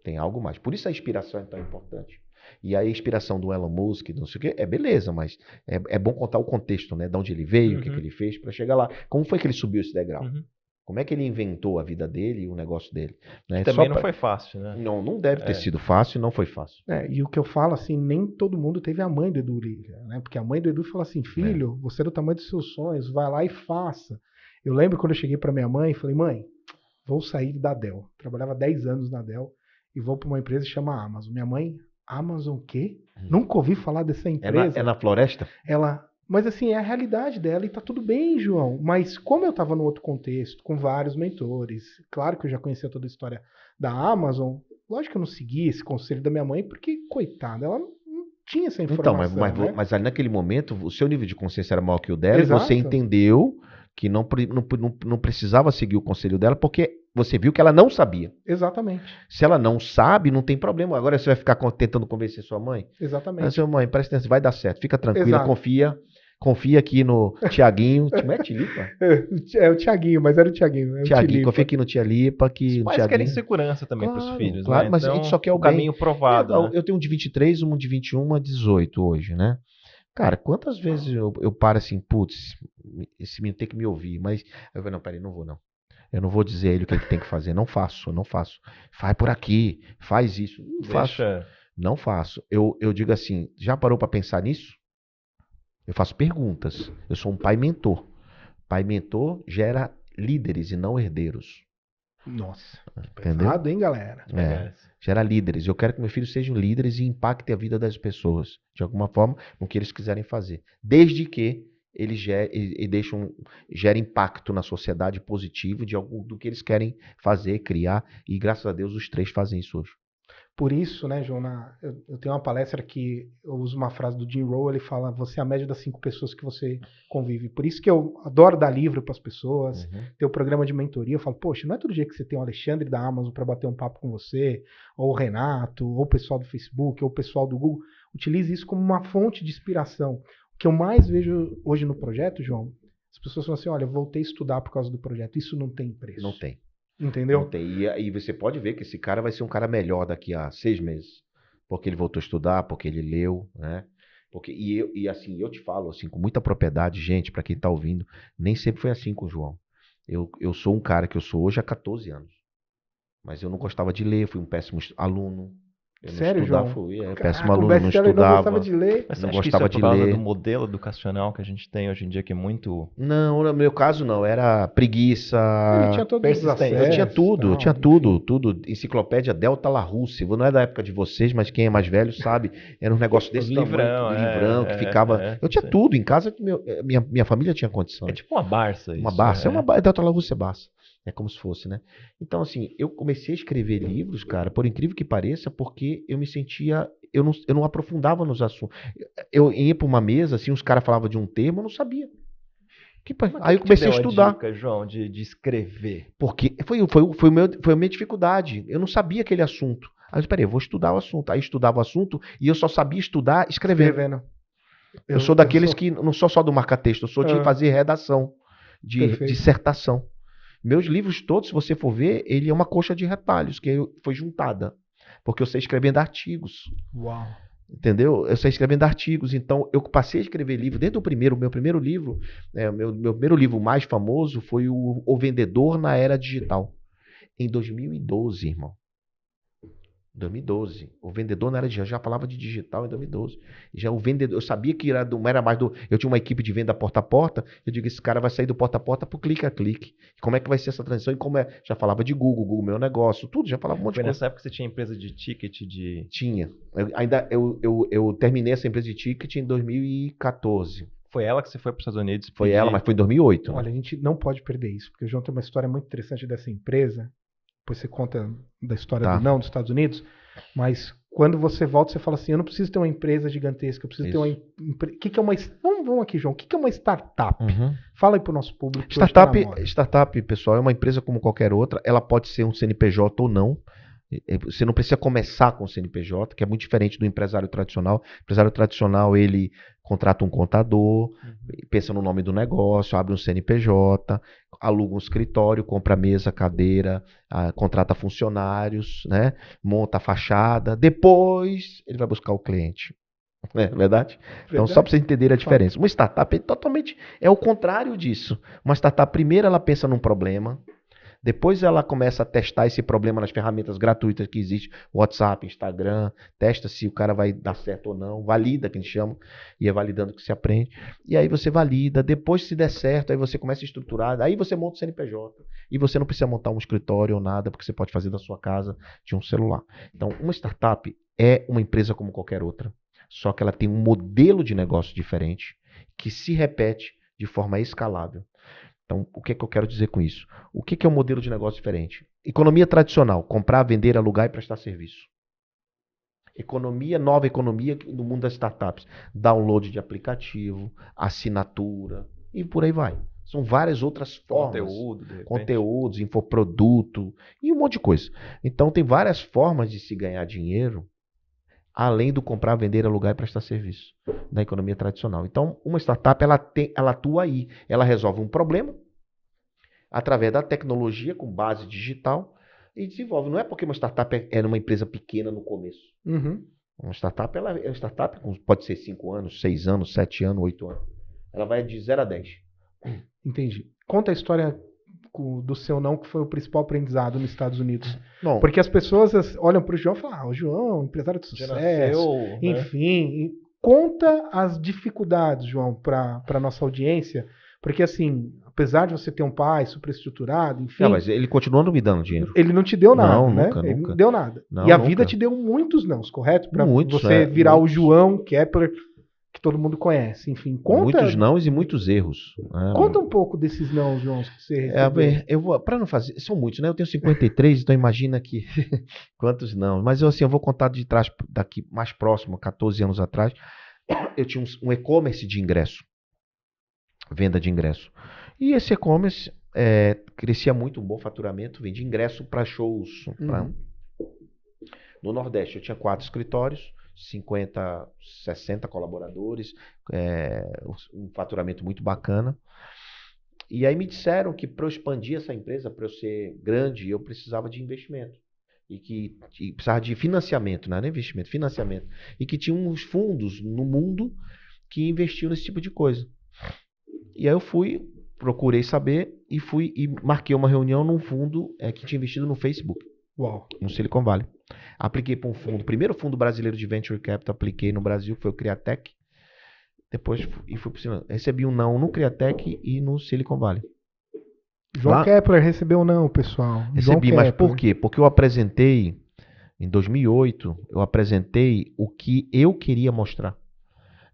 tem algo mais. Por isso a inspiração é tão importante. E a inspiração do Elon Musk, não sei o quê, beleza, mas é bom contar o contexto, né? De onde ele veio, o que ele fez para chegar lá. Como foi que ele subiu esse degrau? Como é que ele inventou a vida dele e o negócio dele? Né? Também não foi fácil, né? Não deve ter sido fácil, não foi fácil. E o que eu falo, assim, nem todo mundo teve a mãe do Edu Liga, né? Porque a mãe do Edu falou assim, filho, você é do tamanho dos seus sonhos, vai lá e faça. Eu lembro quando eu cheguei para minha mãe e falei, mãe, vou sair da Dell. Trabalhava 10 anos na Dell e vou para uma empresa que chama Amazon. Minha mãe, Amazon o quê? Nunca ouvi falar dessa empresa. É na floresta? Mas assim, é a realidade dela e tá tudo bem, João. Mas como eu tava no outro contexto, com vários mentores, claro que eu já conhecia toda a história da Amazon, lógico que eu não segui esse conselho da minha mãe, porque, coitada, ela não tinha essa informação. Então, mas ali naquele momento, o seu nível de consciência era maior que o dela, Exato. E você entendeu que não precisava seguir o conselho dela, porque você viu que ela não sabia. Exatamente. Se ela não sabe, não tem problema. Agora você vai ficar tentando convencer sua mãe? Exatamente. Mas, sua mãe, presta atenção, vai dar certo, fica tranquila, confia aqui no Tiaguinho. Não é Tilipa? É o Tiaguinho, mas era o Tiaguinho. Tiaguinho, confia aqui no Tilipa. Os pais querem segurança também para os filhos, claro, né? Mas então, a gente só quer o caminho provado. Né? Eu tenho um de 23, um de 21, uma de 18 hoje, né? Cara, quantas vezes eu paro assim, putz, esse menino tem que me ouvir, mas eu falei, não, peraí, não vou não. Eu não vou dizer a ele o que ele tem que fazer, não faço. Faz por aqui, faz isso. Não faço. Eu digo assim, já parou para pensar nisso? Eu faço perguntas. Eu sou um pai mentor. Pai mentor gera líderes e não herdeiros. Nossa, entendeu? Pesado, hein, galera? Gera líderes. Eu quero que meus filhos sejam líderes e impactem a vida das pessoas, de alguma forma, no que eles quiserem fazer. Desde que eles gerem impacto na sociedade positivo do que eles querem fazer, criar. E graças a Deus os 3 fazem isso hoje. Por isso, né, João, eu tenho uma palestra que eu uso uma frase do Jim Rohn, ele fala, você é a média das 5 pessoas que você convive. Por isso que eu adoro dar livro para as pessoas, ter o programa de mentoria. Eu falo, poxa, não é todo dia que você tem o Alexandre da Amazon para bater um papo com você, ou o Renato, ou o pessoal do Facebook, ou o pessoal do Google. Utilize isso como uma fonte de inspiração. O que eu mais vejo hoje no projeto, João, as pessoas falam assim, olha, eu voltei a estudar por causa do projeto. Isso não tem preço. Não tem. Entendeu? Não tem. E você pode ver que esse cara vai ser um cara melhor daqui a 6 meses. Porque ele voltou a estudar, porque ele leu, né? Assim, eu te falo assim, com muita propriedade, gente, para quem tá ouvindo, nem sempre foi assim com o João. Eu sou um cara que eu sou hoje há 14 anos. Mas eu não gostava de ler, fui um péssimo aluno. Sério, João? Péssimo aluno, não estudava. Não gostava de ler. Mas não acha gostava que isso é por de ler. causa do modelo educacional que a gente tem hoje em dia, que é muito... Não, no meu caso não, era preguiça. Ele tinha todos os acessos, eu tinha tudo. Enciclopédia Delta La Russe. Não é da época de vocês, mas quem é mais velho sabe. Era um negócio desse livrão, que ficava... Eu tinha tudo em casa, minha família tinha condição. É tipo uma Barça isso. Uma Barça, Delta La Russe é Barça. É como se fosse, né? Então, assim, eu comecei a escrever livros, cara, por incrível que pareça, porque eu me sentia... Eu não aprofundava nos assuntos. Eu ia para uma mesa, assim, os caras falavam de um termo, eu não sabia. Aí eu comecei a estudar. Dica, João, de escrever? Porque foi a minha dificuldade. Eu não sabia aquele assunto. Aí eu disse, peraí, eu vou estudar o assunto. Aí eu estudava o assunto e eu só sabia estudar escrevendo. Eu sou daqueles que não sou só do marca-texto, eu sou de fazer redação, de dissertação. Meus livros todos, se você for ver, ele é uma coxa de retalhos, que foi juntada. Porque eu sei escrevendo artigos. Uau! Entendeu? Eu sei escrevendo artigos. Então, eu passei a escrever livro. Desde meu primeiro livro, meu primeiro livro mais famoso foi O Vendedor na Era Digital. Em 2012, irmão. 2012. O vendedor na era digital, já falava de digital em 2012. Já o vendedor, eu sabia que não era mais eu tinha uma equipe de venda porta a porta, eu digo, esse cara vai sair do porta a porta pro clique a clique. Como é que vai ser essa transição? E como já falava de Google Meu Negócio, tudo, já falava um monte de coisa. Foi nessa época que você tinha empresa de ticket de... Tinha. Eu terminei essa empresa de ticket em 2014. Foi ela que você foi para os Estados Unidos Foi pedir? ela, mas foi em 2008. Olha, a gente não pode perder isso, porque o João tem uma história muito interessante dessa empresa. Depois você conta da história Tá. do não dos Estados Unidos. Mas quando você volta, você fala assim: eu não preciso ter uma empresa gigantesca, eu preciso ter uma empresa. O que é uma. Vamos aqui, João. O que é uma startup? Uhum. Fala aí pro nosso público. que hoje tá na moda. Startup, pessoal, é uma empresa como qualquer outra. Ela pode ser um CNPJ ou não. Você não precisa começar com o CNPJ, que é muito diferente do empresário tradicional. O empresário tradicional, ele contrata um contador, pensa no nome do negócio, abre um CNPJ, aluga um escritório, compra mesa, cadeira, contrata funcionários, né? Monta a fachada. Depois, ele vai buscar o cliente. É verdade? Então, só para vocês entenderem a diferença. Uma startup é o contrário disso. Uma startup, primeiro, ela pensa num problema. Depois ela começa a testar esse problema nas ferramentas gratuitas que existem, WhatsApp, Instagram, testa se o cara vai dar certo ou não, valida, que a gente chama, e é validando que se aprende. E aí você valida, depois se der certo, aí você começa a estruturar, aí você monta o CNPJ. E você não precisa montar um escritório ou nada, porque você pode fazer da sua casa, de um celular. Então, uma startup é uma empresa como qualquer outra, só que ela tem um modelo de negócio diferente, que se repete de forma escalável. Então, o que é que eu quero dizer com isso? O que é um modelo de negócio diferente? Economia tradicional, comprar, vender, alugar e prestar serviço. Nova economia no mundo das startups. Download de aplicativo, assinatura e por aí vai. São várias outras formas. Conteúdos, infoproduto e um monte de coisa. Então, tem várias formas de se ganhar dinheiro, além do comprar, vender, alugar e prestar serviço da economia tradicional. Então, uma startup, ela atua aí. Ela resolve um problema através da tecnologia com base digital e desenvolve. Não é porque uma startup é uma empresa pequena no começo. Uhum. Uma startup, pode ser 5 anos, 6 anos, 7 anos, 8 anos. Ela vai de 0 a 10. Entendi. Conta a história do seu não, que foi o principal aprendizado nos Estados Unidos. Bom, porque as pessoas olham para o João e falam: o João, empresário de sucesso, nasceu, enfim. Né? Conta as dificuldades, João, para a nossa audiência, porque assim, apesar de você ter um pai super estruturado, enfim... Não, mas ele continua não me dando dinheiro. Ele não te deu nada, não, né? Nunca, ele nunca. não deu nada. Não, e a nunca. vida te deu muitos nãos, correto? Para Muitos, você virar muitos. o João Kepler, que todo mundo conhece. Enfim, conta... Muitos nãos e muitos erros. Conta um pouco desses nãos, João, que você recebeu. Eu vou, para não fazer, são muitos, né? Eu tenho 53, então imagina que quantos não. Mas eu vou contar de trás, daqui mais próximo, 14 anos atrás, eu tinha um e-commerce de ingresso, venda de ingresso. E esse e-commerce crescia muito, um bom faturamento, vendia ingresso para shows. No Nordeste eu tinha 4 escritórios, 50, 60 colaboradores, um faturamento muito bacana. E aí me disseram que para eu expandir essa empresa, para eu ser grande, eu precisava de investimento. E precisava de financiamento, não era investimento, financiamento. E que tinha uns fundos no mundo que investiam nesse tipo de coisa. E aí eu procurei saber e marquei uma reunião num fundo que tinha investido no Facebook. Uau. No Silicon Valley. Apliquei para um fundo, primeiro fundo brasileiro de Venture Capital, apliquei no Brasil, foi o Criatec. Depois fui para recebi um não no Criatec e no Silicon Valley. João Kepler recebeu não, pessoal. Recebi, mas por quê? Porque eu apresentei, em 2008, eu apresentei o que eu queria mostrar.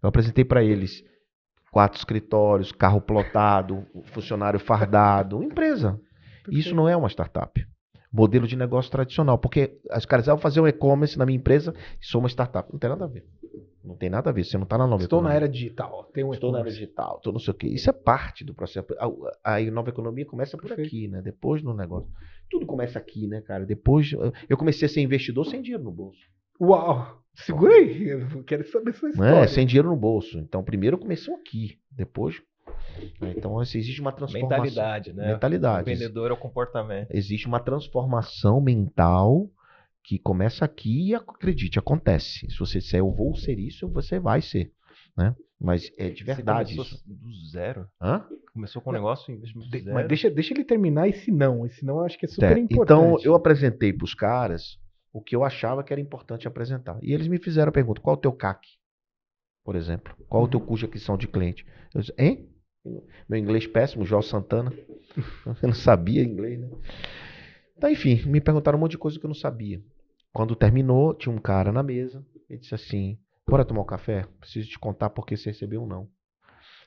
Eu apresentei para eles 4 escritórios, carro plotado, funcionário fardado, empresa. Perfeito. Isso não é uma startup. Modelo de negócio tradicional. Porque os caras vão fazer um e-commerce na minha empresa e sou uma startup. Não tem nada a ver. Não tem nada a ver. Você não está na nova economia. Estou na era digital. Estou na era digital. Estou não sei o quê. Isso é parte do processo. A nova economia começa por aqui, né? Depois no negócio. Tudo começa aqui, né, cara? Depois eu comecei a ser investidor sem dinheiro no bolso. Uau! Segura aí. Eu quero saber essa história. Sem dinheiro no bolso. Então, primeiro começou aqui. Depois... Então, existe uma transformação. Mentalidade, né? Mentalidade. O vendedor é o comportamento. Existe uma transformação mental que começa aqui e, acredite, acontece. Se você disser, eu vou ser isso, você vai ser. Né? Mas é de verdade. Você começou do zero? Hã? Começou com um negócio do zero? Mas deixa ele terminar esse não. Esse não eu acho que é super importante. Então, eu apresentei para os caras o que eu achava que era importante apresentar. E eles me fizeram a pergunta, qual é o teu CAC? Por exemplo. Qual é o teu custo de aquisição de cliente? Eu disse, hein? Meu inglês péssimo, João Santana. Eu não sabia inglês, né? Então, enfim, me perguntaram um monte de coisa que eu não sabia. Quando terminou, tinha um cara na mesa. Ele disse assim, bora tomar um café? Preciso te contar porque você recebeu um não.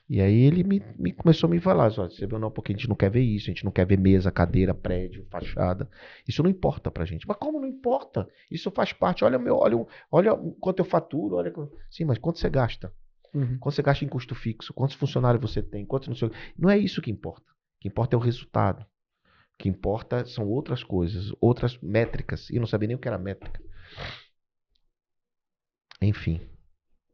E aí ele me começou a me falar, ó, você viu não, porque a gente não quer ver isso, a gente não quer ver mesa, cadeira, prédio, fachada. Isso não importa pra gente. Mas como não importa? Isso faz parte. Olha quanto eu faturo, Sim, mas quanto você gasta? Quanto você gasta em custo fixo? Quantos funcionários você tem? Quantos não sei. Não é isso que importa. O que importa é o resultado. O que importa são outras coisas, outras métricas. E eu não sabia nem o que era métrica. Enfim.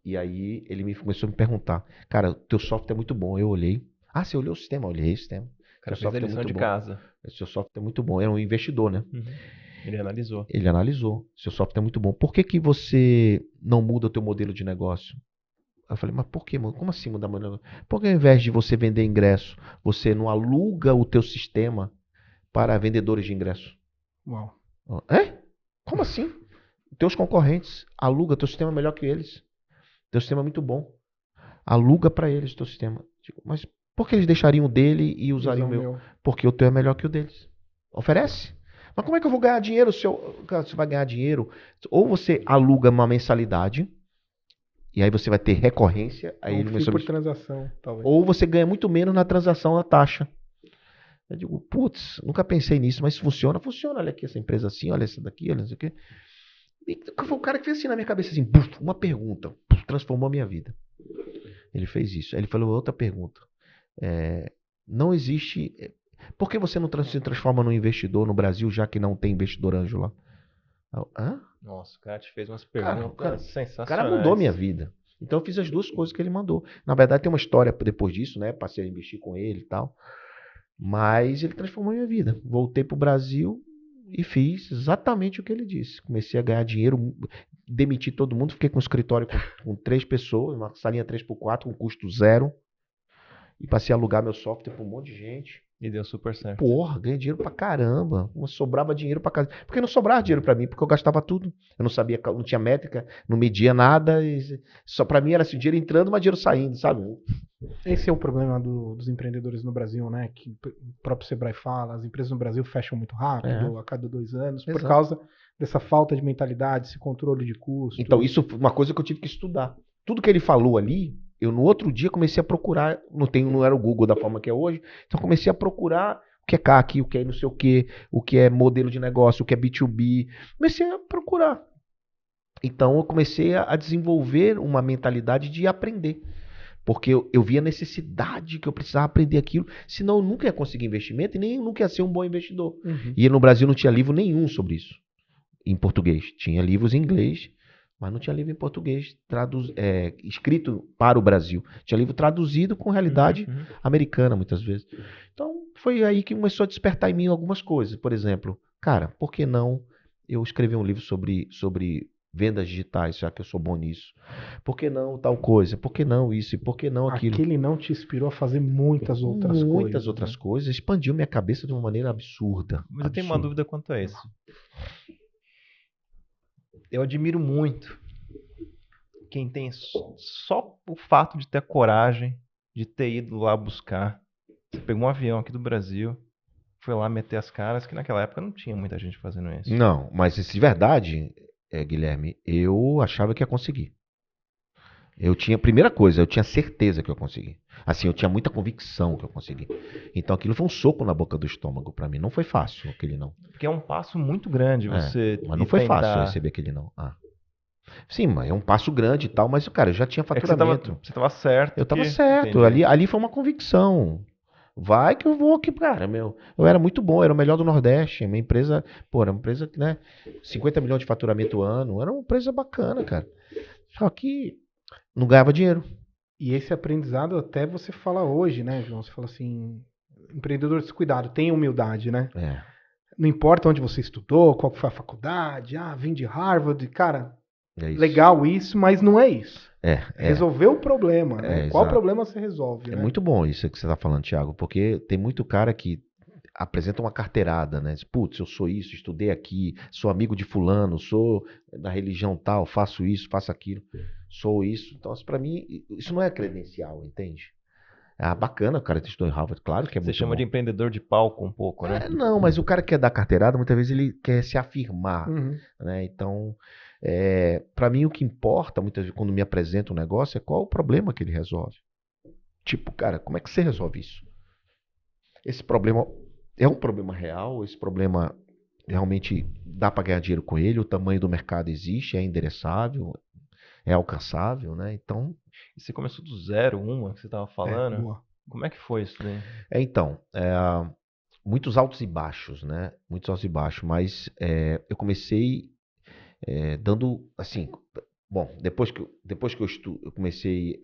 E aí ele começou a me perguntar, cara, o teu software é muito bom. Eu olhei. Ah, você olhou o sistema? Eu olhei o sistema. O cara fez a lição de casa. Seu software é muito bom. Era um investidor, né? Ele analisou. Ele analisou. Seu software é muito bom. Por que você não muda o teu modelo de negócio? Eu falei, mas por que, mano? Como assim mudar o modelo de negócio? Porque ao invés de você vender ingresso, você não aluga o teu sistema para vendedores de ingresso? Uau. É? Como assim? Teus concorrentes alugam, teu sistema é melhor que eles. Teu sistema é muito bom. Aluga para eles teu sistema. Digo, mas por que eles deixariam o dele e usariam o meu? Porque o teu é melhor que o deles. Oferece. Mas como é que eu vou ganhar dinheiro se você vai ganhar dinheiro? Ou você aluga uma mensalidade, e aí você vai ter recorrência. Aí ele FII por transação, talvez. Ou você ganha muito menos na transação, na taxa. Eu digo, putz, nunca pensei nisso, mas funciona. Funciona, olha aqui essa empresa assim, olha essa daqui, olha isso aqui. E foi o cara que fez assim na minha cabeça, assim, uma pergunta, transformou a minha vida. Ele fez isso. Aí ele falou outra pergunta. Não existe... Por que você não se transforma num investidor no Brasil, já que não tem investidor anjo lá? Hã? Nossa, o cara te fez umas perguntas sensacionais. O cara mudou minha vida. Então eu fiz as duas coisas que ele mandou. Na verdade tem uma história depois disso, né? Passei a investir com ele e tal. Mas ele transformou minha vida. Voltei pro Brasil e fiz exatamente o que ele disse. Comecei a ganhar dinheiro, demiti todo mundo, fiquei com um escritório com 3 pessoas, uma salinha 3x4 com custo zero. E passei a alugar meu software para um monte de gente. E deu super certo. Porra, ganhei dinheiro pra caramba. Sobrava dinheiro pra casa. Porque não sobrava dinheiro pra mim, porque eu gastava tudo. Eu não sabia, não tinha métrica, não media nada. Só pra mim era assim, dinheiro entrando, mas dinheiro saindo, sabe? Esse é o problema dos empreendedores no Brasil, né? Que o próprio Sebrae fala, as empresas no Brasil fecham muito rápido, a cada 2 anos, por causa dessa falta de mentalidade, esse controle de custos. Então, isso foi uma coisa que eu tive que estudar. Tudo que ele falou ali, eu no outro dia comecei a procurar, não era o Google da forma que é hoje, então comecei a procurar o que é CAC, o que é não sei o que é modelo de negócio, o que é B2B, comecei a procurar. Então eu comecei a desenvolver uma mentalidade de aprender, porque eu via a necessidade que eu precisava aprender aquilo, senão eu nunca ia conseguir investimento e nem nunca ia ser um bom investidor. E no Brasil não tinha livro nenhum sobre isso, em português, tinha livros em inglês, mas não tinha livro em português escrito para o Brasil. Tinha livro traduzido com realidade americana, muitas vezes. Então, foi aí que começou a despertar em mim algumas coisas. Por exemplo, cara, por que não eu escrever um livro sobre vendas digitais, já que eu sou bom nisso? Por que não tal coisa? Por que não isso? E por que não aquilo? Aquele não te inspirou a fazer muitas outras coisas. Muitas outras coisas. Expandiu minha cabeça de uma maneira absurda. Mas eu tenho uma dúvida quanto a isso. Eu admiro muito quem tem só o fato de ter a coragem de ter ido lá buscar. Você pegou um avião aqui do Brasil, foi lá meter as caras, que naquela época não tinha muita gente fazendo isso. Não, mas de verdade, Guilherme, eu achava que ia conseguir. Primeira coisa, eu tinha certeza que eu consegui. Assim, eu tinha muita convicção que eu consegui. Então aquilo foi um soco na boca do estômago pra mim. Não foi fácil aquele não. Porque é um passo muito grande você mas não foi fácil receber aquele não. Sim, mas é um passo grande e tal, mas, cara, eu já tinha faturamento. Você tava certo. Eu tava certo. Ali foi uma convicção. Vai que eu vou aqui, cara, meu. Eu era muito bom, era o melhor do Nordeste. Minha empresa, era uma empresa, né? 50 milhões de faturamento ano. Era uma empresa bacana, cara. Só que não ganhava dinheiro. E esse aprendizado até você fala hoje, né, João? Você fala assim, empreendedor, cuidado, tenha humildade, né? Não importa onde você estudou, qual foi a faculdade, vim de Harvard, cara, legal isso, mas não é isso. Resolver o problema, né? Qual problema você resolve, né? É muito bom isso que você está falando, Thiago, porque tem muito cara que apresenta uma carteirada, né? Putz, eu sou isso, estudei aqui, sou amigo de fulano, sou da religião tal, faço isso, faço aquilo, sou isso. Então, para mim, isso não é credencial, entende? Bacana, o cara estudou em Harvard, claro que é muito bom. Você chama de empreendedor de palco um pouco, né? Não, mas o cara que quer dar carteirada, muitas vezes ele quer se afirmar, né? Então, para mim o que importa, muitas vezes, quando me apresenta um negócio, é qual o problema que ele resolve. Tipo, cara, como é que você resolve isso? Esse problema é um problema real, esse problema realmente dá para ganhar dinheiro com ele, o tamanho do mercado existe, é endereçável, é alcançável, né? Então, E você começou do zero, que você estava falando. Boa. Como é que foi isso daí? Muitos altos e baixos, né? Muitos altos e baixos, mas eu comecei dando, assim, bom, depois que eu comecei,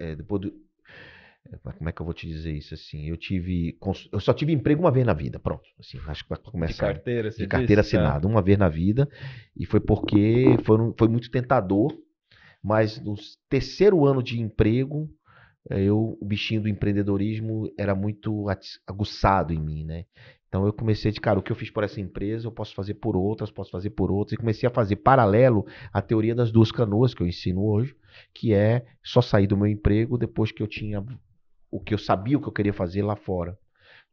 como é que eu vou te dizer isso assim? Eu só tive emprego uma vez na vida, pronto. Assim, acho que vai começar. De carteira, você de carteira disse? assinada, uma vez na vida, e foi porque foi muito tentador, mas no terceiro ano de emprego, o bichinho do empreendedorismo era muito aguçado em mim, né? Então eu comecei cara, o que eu fiz por essa empresa, eu posso fazer por outras, e comecei a fazer paralelo à teoria das duas canoas que eu ensino hoje, que é só sair do meu emprego depois que eu tinha o que eu sabia o que eu queria fazer lá fora.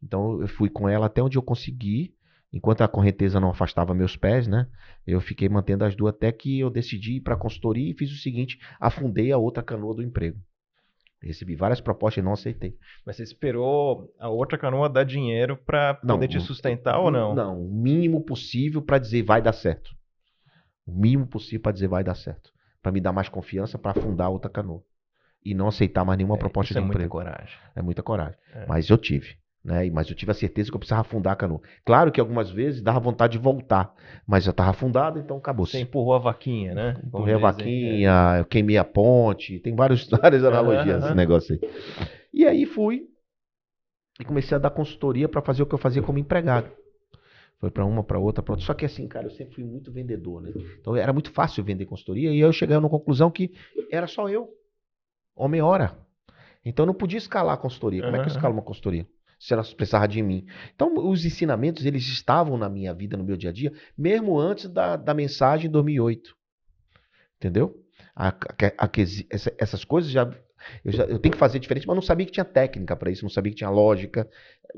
Então eu fui com ela até onde eu consegui, enquanto a correnteza não afastava meus pés, né? Eu fiquei mantendo as duas até que eu decidi ir para a consultoria e fiz o seguinte, afundei a outra canoa do emprego. Recebi várias propostas e não aceitei. Mas você esperou a outra canoa dar dinheiro para poder te sustentar ou não? Não, o mínimo possível para dizer vai dar certo. O mínimo possível para dizer vai dar certo. Para me dar mais confiança para afundar a outra canoa. E não aceitar mais nenhuma proposta de emprego. É muita coragem. É muita coragem. Mas eu tive. Né? Mas eu tive a certeza que eu precisava afundar a canoa. Claro que algumas vezes dava vontade de voltar. Mas já estava afundado, então acabou-se. Você empurrou a vaquinha, né? Empurrei a vaquinha, eu queimei a ponte. Tem várias analogias nesse negócio aí. E aí fui e comecei a dar consultoria para fazer o que eu fazia como empregado. Foi para uma, para outra, para outra. Só que assim, cara, eu sempre fui muito vendedor, né? Então era muito fácil vender consultoria e eu cheguei na conclusão que era só eu. Homem-hora. Então eu não podia escalar a consultoria. Como é que eu escalo uma consultoria? Se ela precisava de mim. Então os ensinamentos, eles estavam na minha vida, no meu dia a dia, mesmo antes da mensagem em 2008. Entendeu? Essas coisas eu tenho que fazer diferente, mas não sabia que tinha técnica para isso, não sabia que tinha lógica.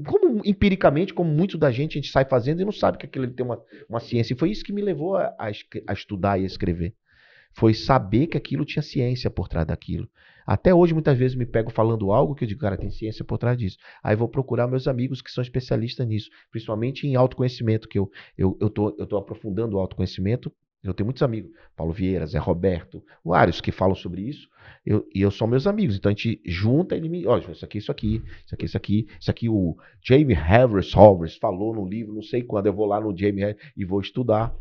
Como empiricamente, como muito da gente, a gente sai fazendo e não sabe que aquilo tem uma ciência. E foi isso que me levou a estudar e a escrever. Foi saber que aquilo tinha ciência por trás daquilo. Até hoje, muitas vezes, me pego falando algo que eu digo, cara, tem ciência por trás disso. Aí vou procurar meus amigos que são especialistas nisso, principalmente em autoconhecimento, que eu tô aprofundando o autoconhecimento. Eu tenho muitos amigos, Paulo Vieira, Zé Roberto, vários que falam sobre isso, e eu sou meus amigos. Então a gente junta e me, olha, isso aqui o Jamie Harris falou no livro, não sei quando, eu vou lá no Jamie Harris e vou estudar,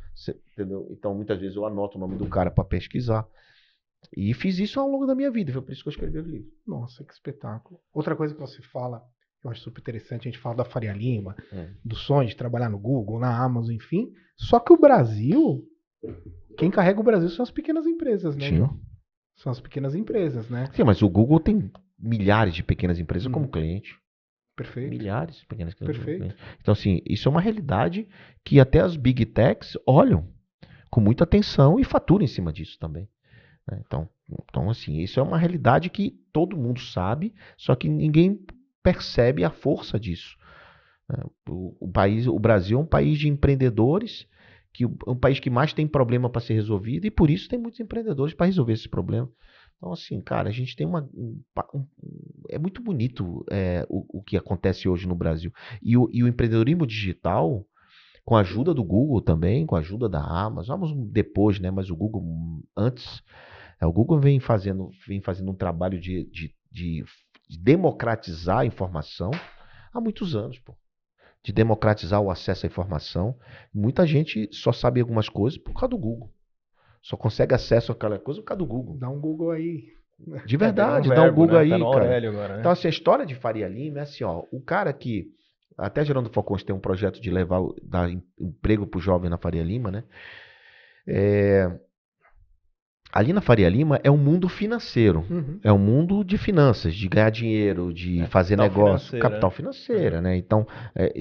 entendeu? Então muitas vezes eu anoto o nome do cara para pesquisar. E fiz isso ao longo da minha vida, foi por isso que eu escrevi o livro. Nossa, que espetáculo. Outra coisa que você fala, eu acho super interessante, a gente fala da Faria Lima, do sonho de trabalhar no Google, na Amazon, enfim. Só que o Brasil, quem carrega o Brasil são as pequenas empresas, né, João? São as pequenas empresas, né? Sim, mas o Google tem milhares de pequenas empresas como cliente. Perfeito. Milhares de pequenas empresas. Perfeito. Então, assim, isso é uma realidade que até as Big Techs olham com muita atenção e faturam em cima disso também. Então, assim, isso é uma realidade que todo mundo sabe, só que ninguém percebe a força disso. O Brasil é um país de empreendedores, um país que mais tem problema para ser resolvido e por isso tem muitos empreendedores para resolver esse problema. Então, assim, cara, a gente tem é muito bonito o que acontece hoje no Brasil. E o empreendedorismo digital, com a ajuda do Google também, com a ajuda da Amazon, depois, né? Mas o Google antes, o Google vem fazendo um trabalho de democratizar a informação há muitos anos, pô. De democratizar o acesso à informação. Muita gente só sabe algumas coisas por causa do Google. Só consegue acesso àquela coisa por causa do Google. Dá um Google aí. De verdade, dá um Google aí, tá no cara. Aurélio agora, né? Então, assim, a história de Faria Lima é assim, ó, o cara que, até Gerando Falcões tem um projeto de dar emprego pro jovem na Faria Lima, né? Ali na Faria Lima é um mundo financeiro, é um mundo de finanças, de ganhar dinheiro, de fazer negócio, capital financeira, né? Então,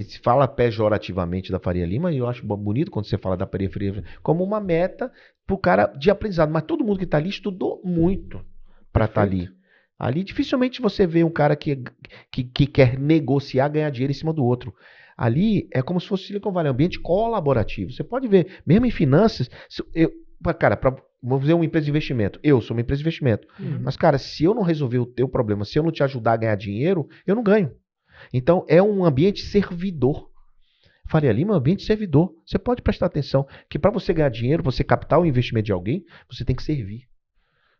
se fala pejorativamente da Faria Lima, e eu acho bonito quando você fala da periferia como uma meta pro cara de aprendizado, mas todo mundo que está ali estudou muito para estar ali. Ali dificilmente você vê um cara que quer negociar, ganhar dinheiro em cima do outro. Ali é como se fosse Silicon Valley, um ambiente colaborativo. Você pode ver, mesmo em finanças, cara, vamos dizer uma empresa de investimento. Eu sou uma empresa de investimento. Mas, cara, se eu não resolver o teu problema, se eu não te ajudar a ganhar dinheiro, eu não ganho. Então, é um ambiente servidor. Faria Lima é um ambiente servidor. Você pode prestar atenção que para você ganhar dinheiro, você captar o investimento de alguém, você tem que servir.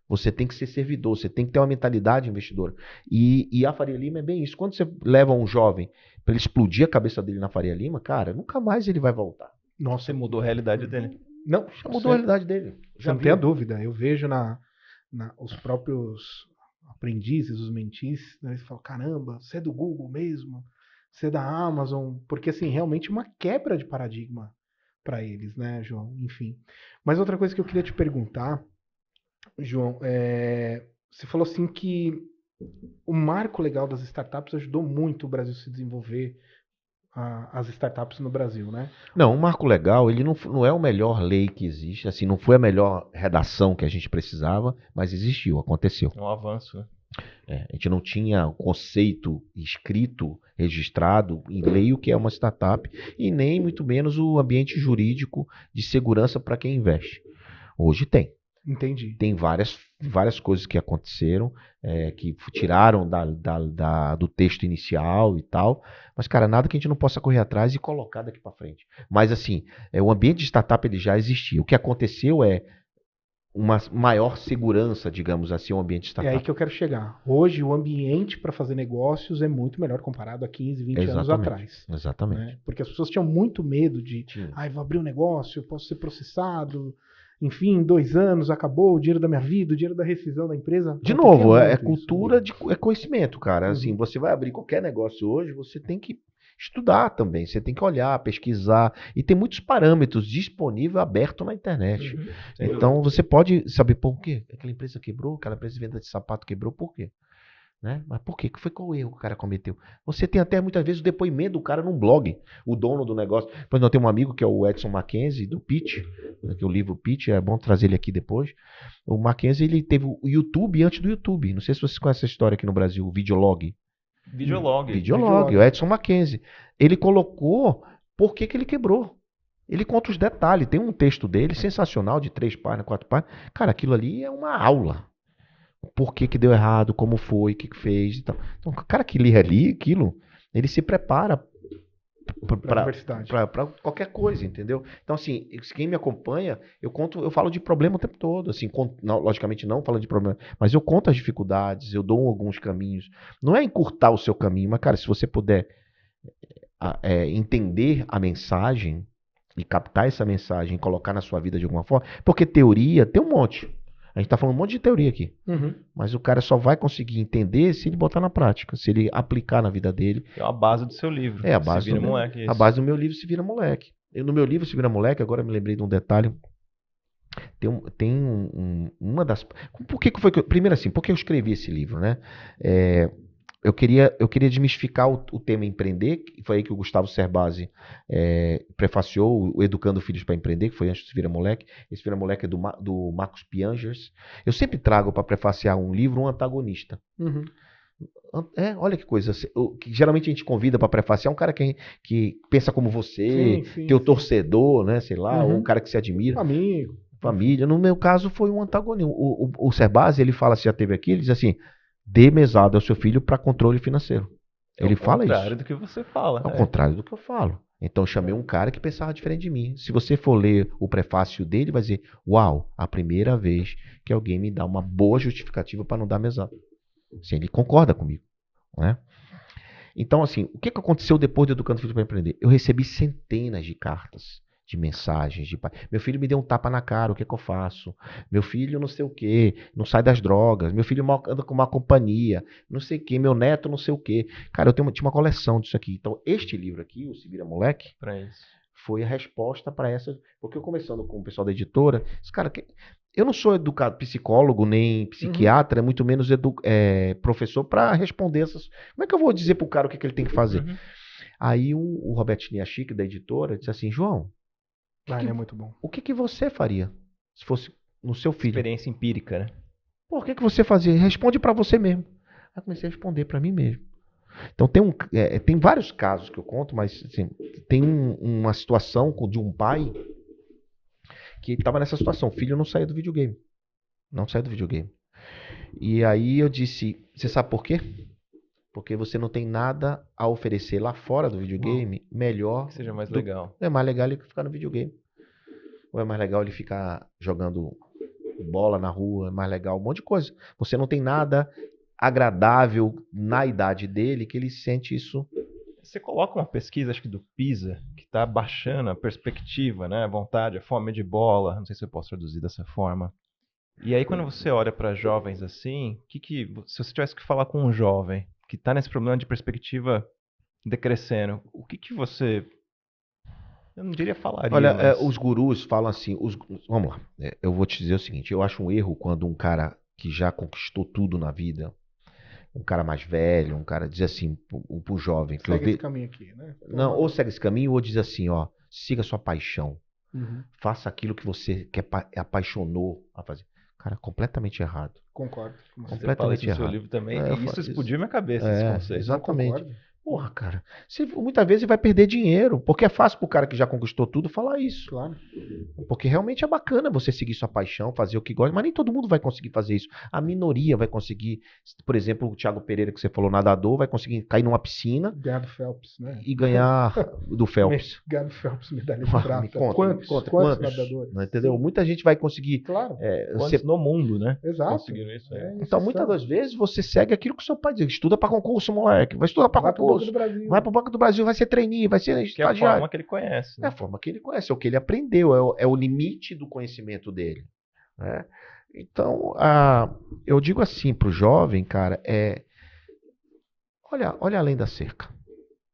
Você tem que ser servidor, você tem que ter uma mentalidade investidora. E a Faria Lima é bem isso. Quando você leva um jovem para ele explodir a cabeça dele na Faria Lima, cara, nunca mais ele vai voltar. Nossa, você mudou a realidade dele. Não, já mudou a realidade dele. Já não tem a dúvida. Eu vejo os próprios aprendizes, os mentis, né, eles falam, caramba, você é do Google mesmo? Você é da Amazon? Porque, assim, realmente uma quebra de paradigma para eles, né, João? Enfim. Mas outra coisa que eu queria te perguntar, João, você falou assim que o marco legal das startups ajudou muito o Brasil a se desenvolver, as startups no Brasil, né? Não, o marco legal, ele não é a melhor lei que existe, assim, não foi a melhor redação que a gente precisava, mas existiu, aconteceu. É um avanço, né? A gente não tinha o conceito escrito, registrado em lei o que é uma startup, e nem muito menos o ambiente jurídico de segurança para quem investe. Hoje tem. Entendi. Tem várias coisas que aconteceram, que tiraram do texto inicial e tal. Mas, cara, nada que a gente não possa correr atrás e colocar daqui para frente. Mas, assim, o ambiente de startup ele já existia. O que aconteceu é uma maior segurança, digamos assim, o ambiente de startup. É aí que eu quero chegar. Hoje, o ambiente para fazer negócios é muito melhor comparado a 15, 20 anos atrás. Exatamente. Né? Porque as pessoas tinham muito medo de, vou abrir um negócio, eu posso ser processado. Enfim, 2 anos, acabou o dinheiro da minha vida, o dinheiro da rescisão da empresa. De novo, é cultura, é conhecimento, cara. Assim, você vai abrir qualquer negócio hoje, você tem que estudar também. Você tem que olhar, pesquisar. E tem muitos parâmetros disponíveis, abertos na internet. Então, você pode saber por quê. Aquela empresa quebrou, aquela empresa de venda de sapato quebrou, por quê? Né? Mas por quê? Foi qual erro que o cara cometeu? Você tem até muitas vezes o depoimento do cara num blog, o dono do negócio. Depois nós temos um amigo que é o Edson Mackenzie, do Pitch, que é o livro Pitch, é bom trazer ele aqui depois. O Mackenzie, ele teve o YouTube antes do YouTube. Não sei se vocês conhecem essa história aqui no Brasil, o Videolog. Videolog, o Edson Mackenzie. Ele colocou por que ele quebrou. Ele conta os detalhes. Tem um texto dele sensacional, de 3 páginas, 4 páginas. Cara, aquilo ali é uma aula. Por que deu errado, como foi, o que fez. Então, o cara que lê ali aquilo, ele se prepara para qualquer coisa, entendeu? Então, assim, quem me acompanha, eu falo de problema o tempo todo. Assim, logicamente não falando de problema, mas eu conto as dificuldades, eu dou alguns caminhos. Não é encurtar o seu caminho, mas, cara, se você puder entender a mensagem e captar essa mensagem e colocar na sua vida de alguma forma, porque teoria tem um monte. A gente está falando um monte de teoria aqui. Mas o cara só vai conseguir entender se ele botar na prática, se ele aplicar na vida dele. É a base do seu livro. É a base Se Vira Moleque. A base do meu livro, Se Vira Moleque. No meu livro, Se Vira Moleque, agora me lembrei de um detalhe. Tem uma das... Por que foi que primeiro assim, por que eu escrevi esse livro, né? Eu queria desmistificar o tema empreender, que foi aí que o Gustavo Cerbasi prefaciou o Educando Filhos para Empreender, que foi antes do Se Vira Moleque. Esse Vira Moleque é do Marcos Piangers. Eu sempre trago para prefaciar um livro um antagonista. Olha que coisa. Que geralmente a gente convida para prefaciar um cara que pensa como você, teu torcedor, né? Sei lá, ou um cara que se admira. Família. No meu caso foi um antagonista. O Cerbasi, ele fala, se já teve aqui, ele diz assim: dê mesada ao seu filho para controle financeiro. Ele fala isso. Ao contrário do que você fala. Ao contrário do que eu falo. Então eu chamei um cara que pensava diferente de mim. Se você for ler o prefácio dele, vai dizer: uau, a primeira vez que alguém me dá uma boa justificativa para não dar mesada. Assim, ele concorda comigo. Né? Então, assim, o que aconteceu depois do Educando Filhos para Empreender? Eu recebi centenas de cartas, de mensagens de pai. Meu filho me deu um tapa na cara, o que eu faço? Meu filho não sei o quê, não sai das drogas. Meu filho anda com uma companhia, não sei o quê. Meu neto não sei o quê. Cara, tinha uma coleção disso aqui. Então, este livro aqui, o Se Vira Moleque, foi a resposta para essa. Porque eu conversando com o pessoal da editora, disse, cara, eu não sou educado psicólogo, nem psiquiatra, muito menos professor para responder essas. Como é que eu vou dizer pro cara o que ele tem que fazer? Aí o Roberto Chiniachique, da editora, disse assim: João, é muito bom. O que você faria se fosse no seu filho? Experiência empírica, né? Pô, o que você fazia? Responde para você mesmo. Aí comecei a responder para mim mesmo. Então tem vários casos que eu conto, mas assim, tem uma situação de um pai que tava nessa situação. O filho não saía do videogame. Não saía do videogame. E aí eu disse, você sabe por quê? Porque você não tem nada a oferecer lá fora do videogame melhor. Que seja mais legal. É mais legal ele ficar no videogame. Ou é mais legal ele ficar jogando bola na rua, é mais legal, um monte de coisa. Você não tem nada agradável na idade dele que ele sente isso. Você coloca uma pesquisa, acho que do PISA, que está baixando a perspectiva, né? A vontade, a fome de bola. Não sei se eu posso traduzir dessa forma. E aí, quando você olha para jovens assim, se você tivesse que falar com um jovem que está nesse problema de perspectiva decrescendo, o que você, eu não diria falaria, Olha, mas... os gurus falam assim, vamos lá, eu vou te dizer o seguinte, eu acho um erro quando um cara que já conquistou tudo na vida, um cara mais velho, um cara diz assim pro jovem... que segue esse caminho aqui, né? Não, ou segue esse caminho ou diz assim, ó, siga sua paixão, faça aquilo que você apaixonou a fazer. Cara, completamente errado. Concordo. Você fala isso no seu livro também, e isso explodiu minha cabeça, esse conceito. Exatamente. Porra, cara, muitas vezes você vai perder dinheiro, porque é fácil pro cara que já conquistou tudo falar isso. Claro. Porque realmente é bacana você seguir sua paixão, fazer o que gosta, mas nem todo mundo vai conseguir fazer isso. A minoria vai conseguir, por exemplo, o Thiago Pereira, que você falou, nadador, vai conseguir cair numa piscina. Ganhar do Phelps, né? E ganhar do Phelps. Ganhar do Phelps, medalha de prata. Quantos nadadores? Não, entendeu? Sim. Muita gente vai conseguir. Claro. Quantos no mundo, né? Exato. Conseguiram isso. Então, muitas das vezes, você segue aquilo que o seu pai diz. Estuda para concurso, moleque. Vai estudar para concurso. Vai pro Banco do Brasil, vai ser trainee, vai ser estagiário. Que é a forma que ele conhece. Né? É a forma que ele conhece, é o que ele aprendeu, é o limite do conhecimento dele. Né? Então, eu digo assim pro jovem, cara, olha além da cerca.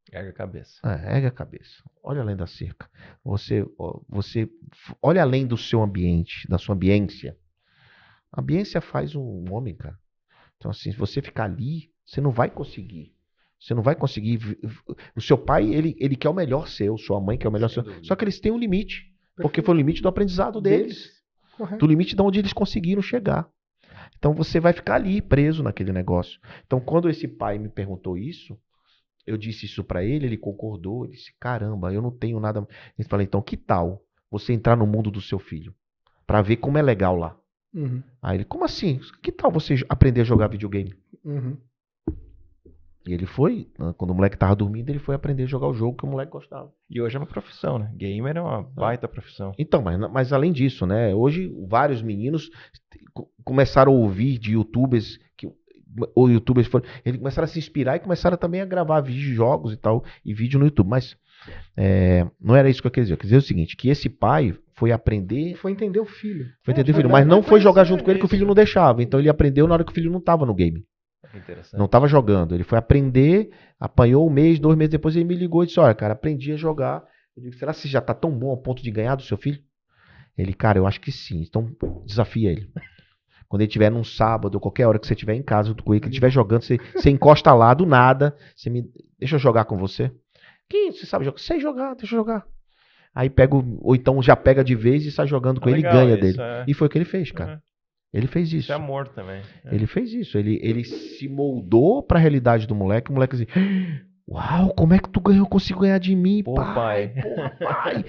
Erga a cabeça. Erga a cabeça. Olha além da cerca. Você olha além do seu ambiente, da sua ambiência. A ambiência faz um homem, cara. Então, assim, se você ficar ali, você não vai conseguir. Você não vai conseguir. O seu pai, ele quer o melhor seu, sua mãe quer o melhor seu. Só que eles têm um limite. Porque foi o limite do aprendizado deles. Do limite de onde eles conseguiram chegar. Então você vai ficar ali, preso naquele negócio. Então quando esse pai me perguntou isso, eu disse isso pra ele, ele concordou. Ele disse, caramba, eu não tenho nada. Eu falei, então que tal você entrar no mundo do seu filho? Pra ver como é legal lá. Aí ele, como assim? Que tal você aprender a jogar videogame? E ele foi, quando o moleque tava dormindo, ele foi aprender a jogar o jogo que o moleque gostava. E hoje é uma profissão, né? Gamer é uma baita profissão. Então, mas além disso, né? Hoje, vários meninos começaram a ouvir de youtubers, ou youtubers eles começaram a se inspirar e começaram também a gravar vídeos, jogos e tal, e vídeo no YouTube. Mas não era isso que eu queria dizer. Eu queria dizer o seguinte, que esse pai foi aprender... Foi entender o filho. Mas não foi jogar junto com ele que o filho não deixava. Então ele aprendeu na hora que o filho não estava no game. Não estava jogando. Ele foi aprender, apanhou 1 mês, 2 meses depois ele me ligou e disse, olha, cara, aprendi a jogar. Eu digo, será que você já tá tão bom ao ponto de ganhar do seu filho? Ele, cara, eu acho que sim. Então desafia ele. Quando ele estiver num sábado ou qualquer hora que você estiver em casa com ele, que ele estiver jogando, você encosta lá do nada, deixa eu jogar com você. Que você sabe jogar? Sei jogar, deixa eu jogar. Aí ou então já pega de vez e sai jogando com ele e ganha dele. E foi o que ele fez, cara. Ele fez isso. Isso é amor também. Ele fez isso. Ele se moldou para a realidade do moleque. O moleque assim, uau, como é que tu conseguiu ganhar de mim, pai? Porra, pai.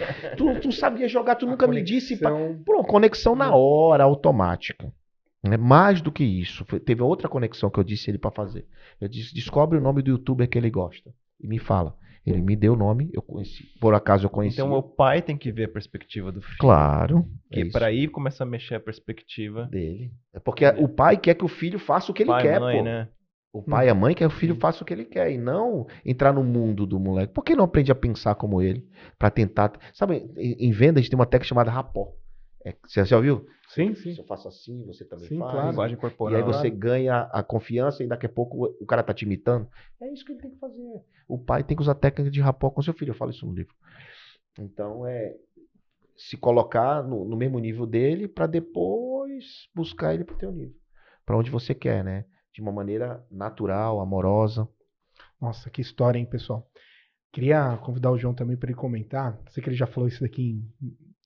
Tu sabia jogar, tu nunca me disse. Pô, conexão na hora, automática. Mais do que isso. Teve outra conexão que eu disse ele para fazer. Eu disse, descobre o nome do youtuber que ele gosta. E me fala. Ele me deu o nome, eu conheci. Por acaso eu conheci. Então o pai tem que ver a perspectiva do filho. Claro. E para aí começa a mexer a perspectiva dele. É porque o pai quer que o filho faça o que ele quer, mãe, pô. Né? O pai e a mãe quer que o filho faça o que ele quer e não entrar no mundo do moleque. Por que não aprende a pensar como ele? Para tentar. Sabe, em venda a gente tem uma técnica chamada rapó. Você já ouviu? Sim. Se eu faço assim, você também faz. Claro. Linguagem corporal. E aí você ganha a confiança e daqui a pouco o cara tá te imitando. É isso que ele tem que fazer. O pai tem que usar técnica de rapó com seu filho. Eu falo isso no livro. Então se colocar no mesmo nível dele para depois buscar ele pro teu nível. Para onde você quer, né? De uma maneira natural, amorosa. Nossa, que história, hein, pessoal? Queria convidar o João também para ele comentar. Sei que ele já falou isso daqui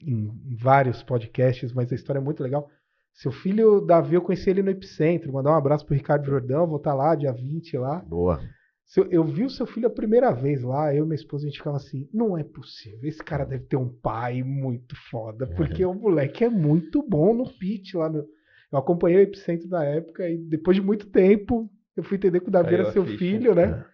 em vários podcasts, mas a história é muito legal. Seu filho Davi, eu conheci ele no Epicentro. Mandar um abraço pro Ricardo Jordão, vou estar lá, dia 20 lá. Boa. Eu vi o seu filho a primeira vez lá, eu e minha esposa, a gente ficava assim, não é possível, esse cara deve ter um pai muito foda, porque o moleque é muito bom no pitch lá no... Eu acompanhei o Epicentro da época e depois de muito tempo eu fui entender que o Davi era seu filho, né?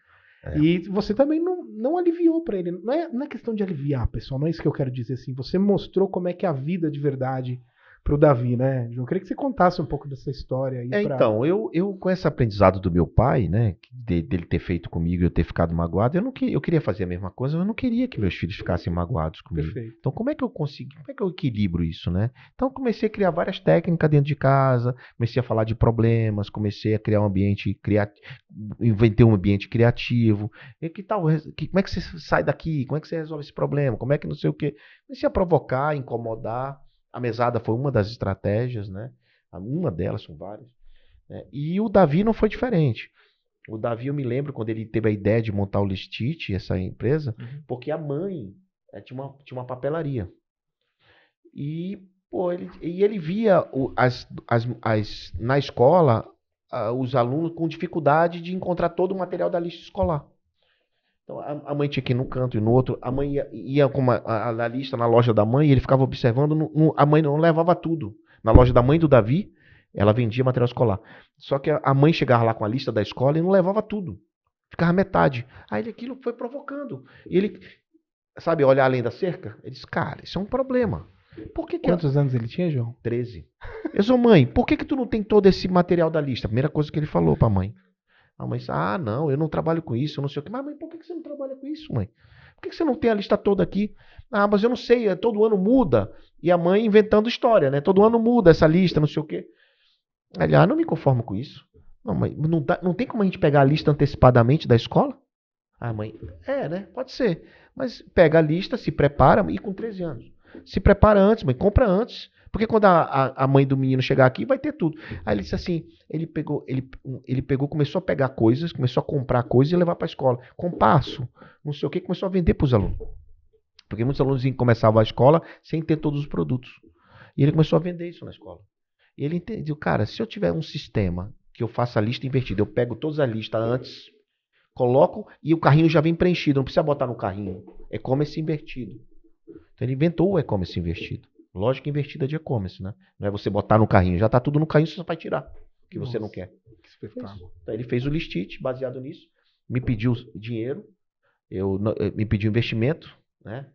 E você também não aliviou pra ele. Não é questão de aliviar, pessoal, não é isso que eu quero dizer assim. Você mostrou como é que é a vida de verdade pro Davi, né, João? Eu queria que você contasse um pouco dessa história aí. Então, eu com esse aprendizado do meu pai, né, dele ter feito comigo e eu ter ficado magoado, eu queria fazer a mesma coisa, mas eu não queria que meus filhos ficassem magoados comigo. Perfeito. Então, como é que eu equilibro isso, né? Então, comecei a criar várias técnicas dentro de casa, comecei a falar de problemas, comecei a criar um ambiente criativo, inventei um ambiente criativo. E que tal, como é que você sai daqui? Como é que você resolve esse problema? Como é que não sei o quê? Comecei a provocar, incomodar. A mesada foi uma das estratégias, né? Uma delas, são várias. Né? E o Davi não foi diferente. O Davi, eu me lembro quando ele teve a ideia de montar o Listite, essa empresa, porque a mãe tinha uma papelaria. E, pô, ele via na escola os alunos com dificuldade de encontrar todo o material da lista escolar. Então, a mãe tinha que ir num canto e no outro. A mãe ia com a lista na loja da mãe e ele ficava observando. A mãe não levava tudo. Na loja da mãe do Davi, ela vendia material escolar. Só que a mãe chegava lá com a lista da escola e não levava tudo. Ficava metade. Aí aquilo foi provocando. E ele, sabe, olhar além da cerca? Ele disse, cara, isso é um problema. Quantos anos ele tinha, João? 13. Eu sou mãe, por que tu não tem todo esse material da lista? A primeira coisa que ele falou pra mãe. A mãe disse, não, eu não trabalho com isso, eu não sei o que. Mas mãe, por que você não trabalha com isso, mãe? Por que você não tem a lista toda aqui? Mas eu não sei, todo ano muda. E a mãe inventando história, né? Todo ano muda essa lista, não sei o quê. Ele, não me conformo com isso. Não, mas não tem como a gente pegar a lista antecipadamente da escola? A mãe, né? Pode ser. Mas pega a lista, se prepara, e com 13 anos. Se prepara antes, mãe, compra antes. Porque quando a mãe do menino chegar aqui, vai ter tudo. Aí ele disse assim, ele pegou, começou a pegar coisas, começou a comprar coisas e levar para a escola. Compasso, não sei o que, começou a vender para os alunos. Porque muitos alunos começavam a escola sem ter todos os produtos. E ele começou a vender isso na escola. E ele entendeu, cara, se eu tiver um sistema que eu faça a lista invertida, eu pego todas as listas antes, coloco e o carrinho já vem preenchido, não precisa botar no carrinho. E-commerce invertido. Então ele inventou o e-commerce invertido. Lógica invertida de e-commerce, né? Não é você botar no carrinho, já está tudo no carrinho, você só vai tirar o que você não quer. Que espetáculo. Então ele fez o Listite baseado nisso, me pediu dinheiro, me pediu investimento, né?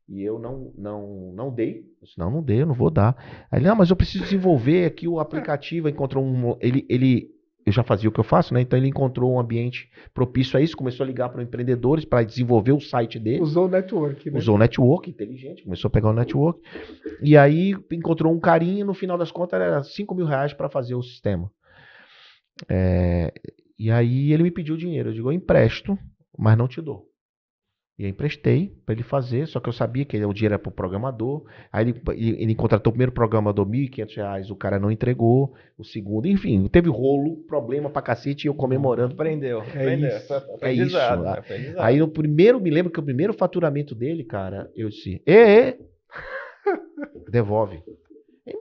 E eu não dei. Eu disse, não dei, eu não vou dar. Aí ele, mas eu preciso desenvolver aqui o aplicativo. Encontrou eu já fazia o que eu faço, né? Então ele encontrou um ambiente propício a isso, começou a ligar para empreendedores para desenvolver o site dele. Usou o network, né? Usou o network, inteligente, começou a pegar o network. E aí encontrou um carinho, no final das contas era R$5.000 para fazer o sistema. E aí ele me pediu dinheiro. Eu digo, eu empresto, mas não te dou. E eu emprestei para ele fazer, só que eu sabia que o dinheiro era para o programador. Aí ele contratou o primeiro programador, R$1.500, o cara não entregou. O segundo, enfim, teve rolo, problema pra cacete, e eu comemorando. Aprendeu. É isso. Aí me lembro que o primeiro faturamento dele, cara, eu disse, devolve.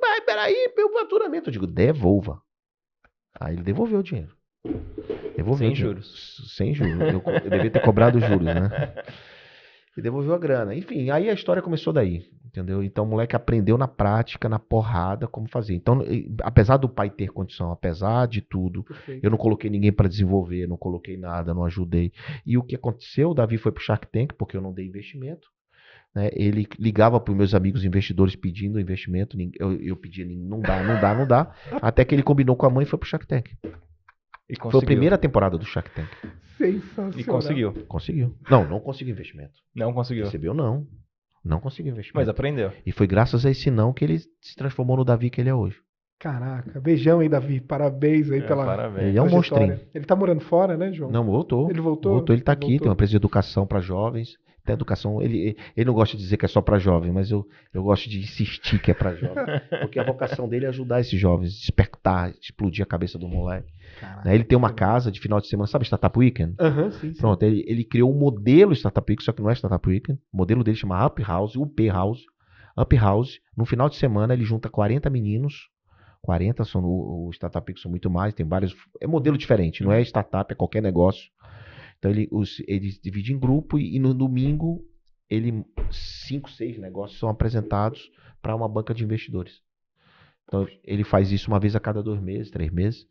Mas peraí, meu faturamento. Eu digo, devolva. Aí ele devolveu o dinheiro. Sem juros. Sem juros. Eu devia ter cobrado juros, né? E devolveu a grana. Enfim, aí a história começou daí, entendeu? Então o moleque aprendeu na prática, na porrada, como fazer. Então, apesar do pai ter condição, apesar de tudo, eu não coloquei ninguém para desenvolver, não coloquei nada, não ajudei. E o que aconteceu, o Davi foi pro Shark Tank, porque eu não dei investimento. Né? Ele ligava para os meus amigos investidores pedindo investimento. Eu pedia, não dá. Até que ele combinou com a mãe e foi pro Shark Tank. Foi a primeira temporada do Shark Tank. Sensacional. E conseguiu. Conseguiu. Não conseguiu investimento. Não conseguiu. Recebeu, não. Não conseguiu investimento. Mas aprendeu. E foi graças a esse não que ele se transformou no Davi que ele é hoje. Caraca, beijão aí, Davi. Parabéns aí pela parabéns. Ele é um monstrinho. Ele tá morando fora, né, João? Não, voltou. Ele voltou? Voltou, ele tá aqui, tem uma empresa de educação para jovens. Tem educação, ele não gosta de dizer que é só para jovem, mas eu gosto de insistir que é para jovem. Porque a vocação dele é ajudar esses jovens, despertar, explodir a cabeça do moleque. Caraca, ele tem uma casa de final de semana, sabe Startup Weekend? Sim. Pronto, ele criou um modelo Startup Weekend, só que não é Startup Weekend. O modelo dele chama Up House. Up House. No final de semana ele junta 40 meninos. 40 são o Startup Weekend, são muito mais, tem vários. É modelo diferente, não é startup, é qualquer negócio. Então ele divide em grupo e no domingo 5, 6 negócios são apresentados para uma banca de investidores. Então ele faz isso uma vez a cada 2 meses, 3 meses.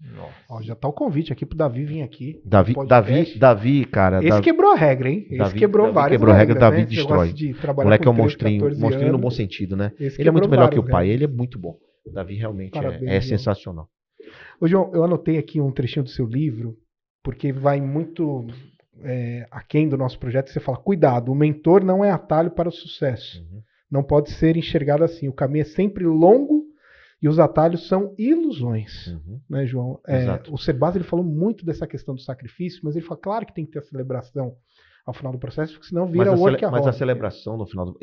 Ó, já tá o convite aqui pro Davi vir aqui. Davi, cara. Esse quebrou a regra, hein? Esse quebrou várias quebrou a regra, regras, Davi né? destrói. O moleque é um monstrinho no bom sentido, né? Ele é muito melhor que o pai, ele é muito bom. O Davi realmente é sensacional. Ô, João, eu anotei aqui um trechinho do seu livro, porque vai muito aquém do nosso projeto. Você fala, cuidado, o mentor não é atalho para o sucesso. Não pode ser enxergado assim. O caminho é sempre longo e os atalhos são ilusões. Né, João? O Cerbasi, ele falou muito dessa questão do sacrifício, mas ele fala, claro que tem que ter a celebração ao final do processo, porque senão vira workaholic. Mas a celebração no final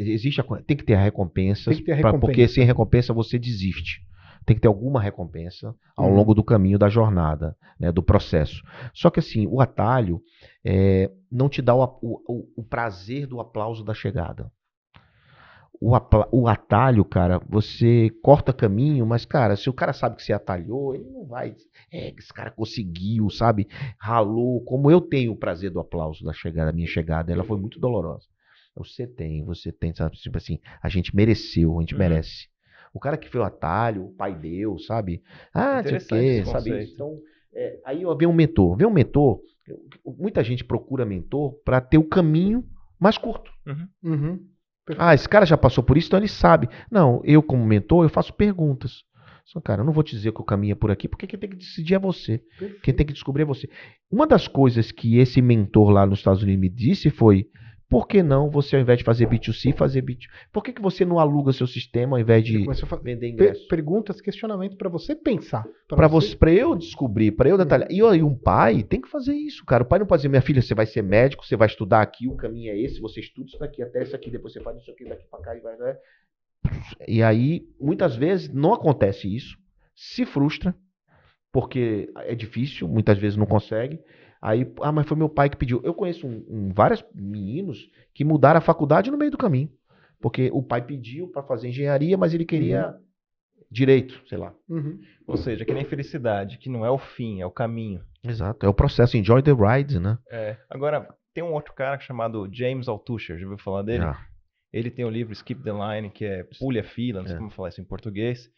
tem que ter a recompensa, porque sem recompensa você desiste. Tem que ter alguma recompensa ao longo do caminho da jornada, né, do processo. Só que assim, o atalho não te dá o prazer do aplauso da chegada. O atalho, cara, você corta caminho, mas, cara, se o cara sabe que você atalhou, ele não vai. Esse cara conseguiu, sabe? Ralou. Como eu tenho o prazer do aplauso da minha chegada, ela foi muito dolorosa. Você tem, sabe? Tipo assim, a gente mereceu, a gente merece. O cara que fez o atalho, o pai deu, sabe? Ah, não sei o quê, sabe? Então, aí vem um mentor. Muita gente procura mentor para ter o caminho mais curto. Esse cara já passou por isso, então ele sabe. Não, eu como mentor, eu faço perguntas. Só, cara, eu não vou te dizer que o caminho é por aqui, porque quem tem que decidir é você. Quem tem que descobrir é você. Uma das coisas que esse mentor lá nos Estados Unidos me disse foi, por que não você, ao invés de fazer B2C, fazer B2B? Por que você não aluga seu sistema ao invés de vender ingressos? Perguntas, questionamento para você pensar. Para eu descobrir, para eu detalhar. E um pai tem que fazer isso, cara. O pai não pode dizer, minha filha, você vai ser médico, você vai estudar aqui, o caminho é esse, você estuda isso daqui até isso aqui, depois você faz isso aqui, daqui para cá e vai, né? E aí, muitas vezes, não acontece isso, se frustra, porque é difícil, muitas vezes não consegue. Aí, mas foi meu pai que pediu. Eu conheço vários meninos que mudaram a faculdade no meio do caminho. Porque o pai pediu para fazer engenharia, mas ele queria direito, sei lá. Ou seja, que nem felicidade, que não é o fim, é o caminho. Exato, é o processo, enjoy the ride, né? Agora, tem um outro cara chamado James Altucher, já ouviu falar dele? Ele tem o livro Skip the Line, que é Pule a Fila, não sei como falar isso em português.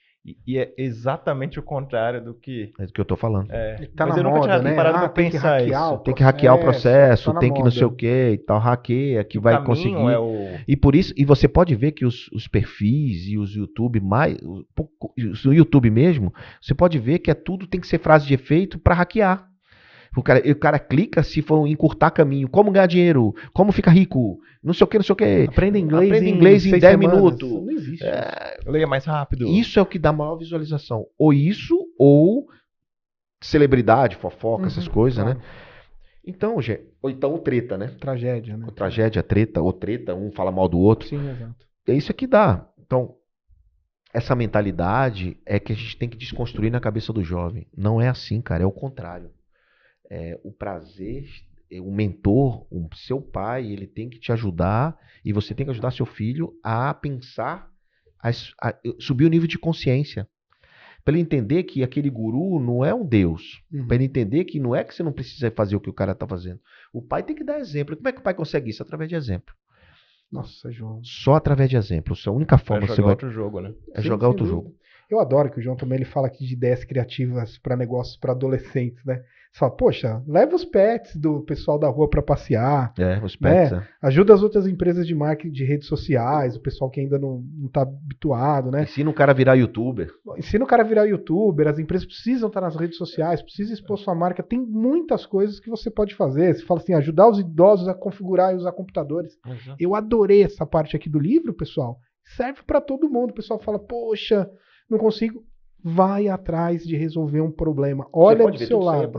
E é exatamente o contrário do que... É do que eu tô falando. Mas eu nunca tinha parado pra pensar isso. Tem que hackear o processo, tem que não sei o que e tal, hackeia, que vai conseguir. E por isso, e você pode ver que os perfis e os YouTube o YouTube mesmo, você pode ver que tudo tem que ser frase de efeito para hackear. O cara clica se for encurtar caminho, como ganhar dinheiro, como ficar rico, não sei o que. Aprenda inglês em 10 minutos. Não existe. Leia mais rápido. Isso é o que dá maior visualização. Ou isso, ou celebridade, fofoca, essas coisas, né? Então, ou então treta, né? Tragédia, né? Tragédia, treta, um fala mal do outro. Sim, exato. É isso que dá. Então, essa mentalidade é que a gente tem que desconstruir na cabeça do jovem. Não é assim, cara, é o contrário. O prazer, o mentor, o seu pai, ele tem que te ajudar e você tem que ajudar seu filho a pensar, a subir o nível de consciência. Para ele entender que aquele guru não é um Deus. Para ele entender que não é que você não precisa fazer o que o cara está fazendo. O pai tem que dar exemplo. Como é que o pai consegue isso? Através de exemplo. Nossa, João. Só através de exemplo. Essa é a única forma que você vai... outro jogo, né? É jogar outro jogo. Eu adoro que o João também ele fala aqui de ideias criativas para negócios para adolescentes, né? Você fala, poxa, leva os pets do pessoal da rua para passear. Os pets, né? Ajuda as outras empresas de marketing de redes sociais, o pessoal que ainda não está habituado, né? Ensina o cara a virar youtuber. Ensina o cara a virar youtuber, as empresas precisam estar nas redes sociais, precisam expor sua marca. Tem muitas coisas que você pode fazer. Você fala assim, ajudar os idosos a configurar e usar computadores. Eu adorei essa parte aqui do livro, pessoal. Serve para todo mundo. O pessoal fala, poxa, não consigo. Vai atrás de resolver um problema. Olha do seu lado.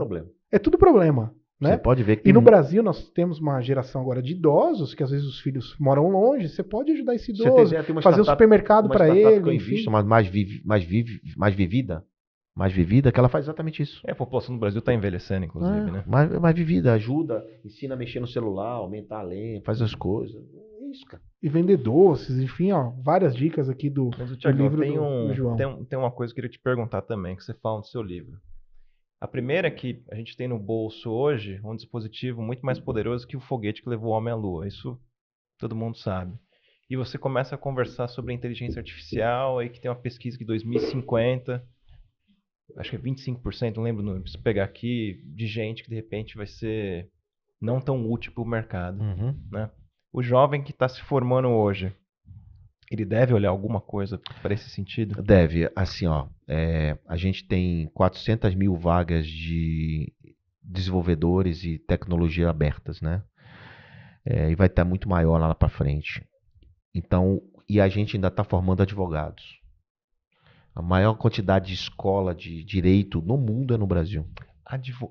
É tudo problema. Né? Você pode ver que e no Brasil nós temos uma geração agora de idosos, que às vezes os filhos moram longe. Você pode ajudar esse idoso, fazer um supermercado para ele. Que eu invisto, mais vivida, que ela faz exatamente isso. A população do Brasil está envelhecendo, inclusive, né? Mais vivida, ajuda, ensina a mexer no celular, aumentar a lenha, faz as coisas. Isso, cara. E vender doces, enfim, várias dicas aqui do Mas, Thiago, livro do João. Tem uma coisa que eu queria te perguntar também, que você fala no seu livro. A primeira é que a gente tem no bolso hoje um dispositivo muito mais poderoso que o foguete que levou o homem à Lua. Isso todo mundo sabe. E você começa a conversar sobre a inteligência artificial, aí que tem uma pesquisa que 2050, acho que é 25%, não lembro o número, preciso pegar aqui, de gente que de repente vai ser não tão útil para o mercado. Né? O jovem que está se formando hoje, ele deve olhar alguma coisa para esse sentido? Deve. Assim, ó, a gente tem 400 mil vagas de desenvolvedores e tecnologia abertas, né? E vai estar muito maior lá para frente. Então, e a gente ainda está formando advogados. A maior quantidade de escola de direito no mundo é no Brasil.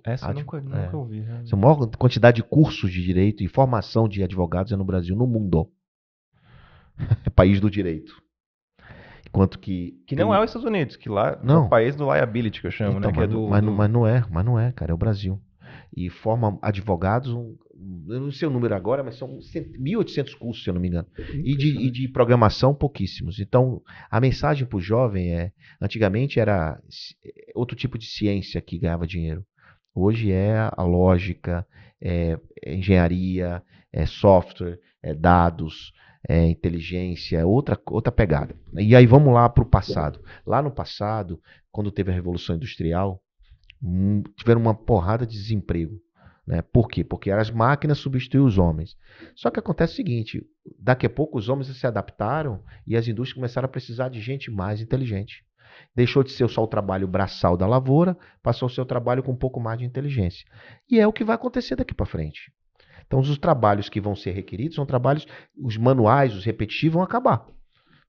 Essa eu nunca ouvi. Né? A maior quantidade de cursos de direito e formação de advogados é no Brasil, no mundo. É país do direito. Enquanto que não é os Estados Unidos, que lá é o país do liability, que eu chamo, então, né? Mas não é, cara, é o Brasil. E forma advogados, eu não sei o número agora, mas são 1.800 cursos, se eu não me engano. E de programação, pouquíssimos. Então, a mensagem para o jovem antigamente era outro tipo de ciência que ganhava dinheiro. Hoje é a lógica, engenharia, software, dados, inteligência, outra pegada. E aí vamos lá para o passado. Lá no passado, quando teve a Revolução Industrial, tiveram uma porrada de desemprego. Né? Por quê? Porque as máquinas substituíram os homens. Só que acontece o seguinte, daqui a pouco os homens se adaptaram e as indústrias começaram a precisar de gente mais inteligente. Deixou de ser só o trabalho braçal da lavoura, passou a ser o trabalho com um pouco mais de inteligência. E é o que vai acontecer daqui para frente. Então, os trabalhos que vão ser requeridos são trabalhos, os manuais, os repetitivos vão acabar.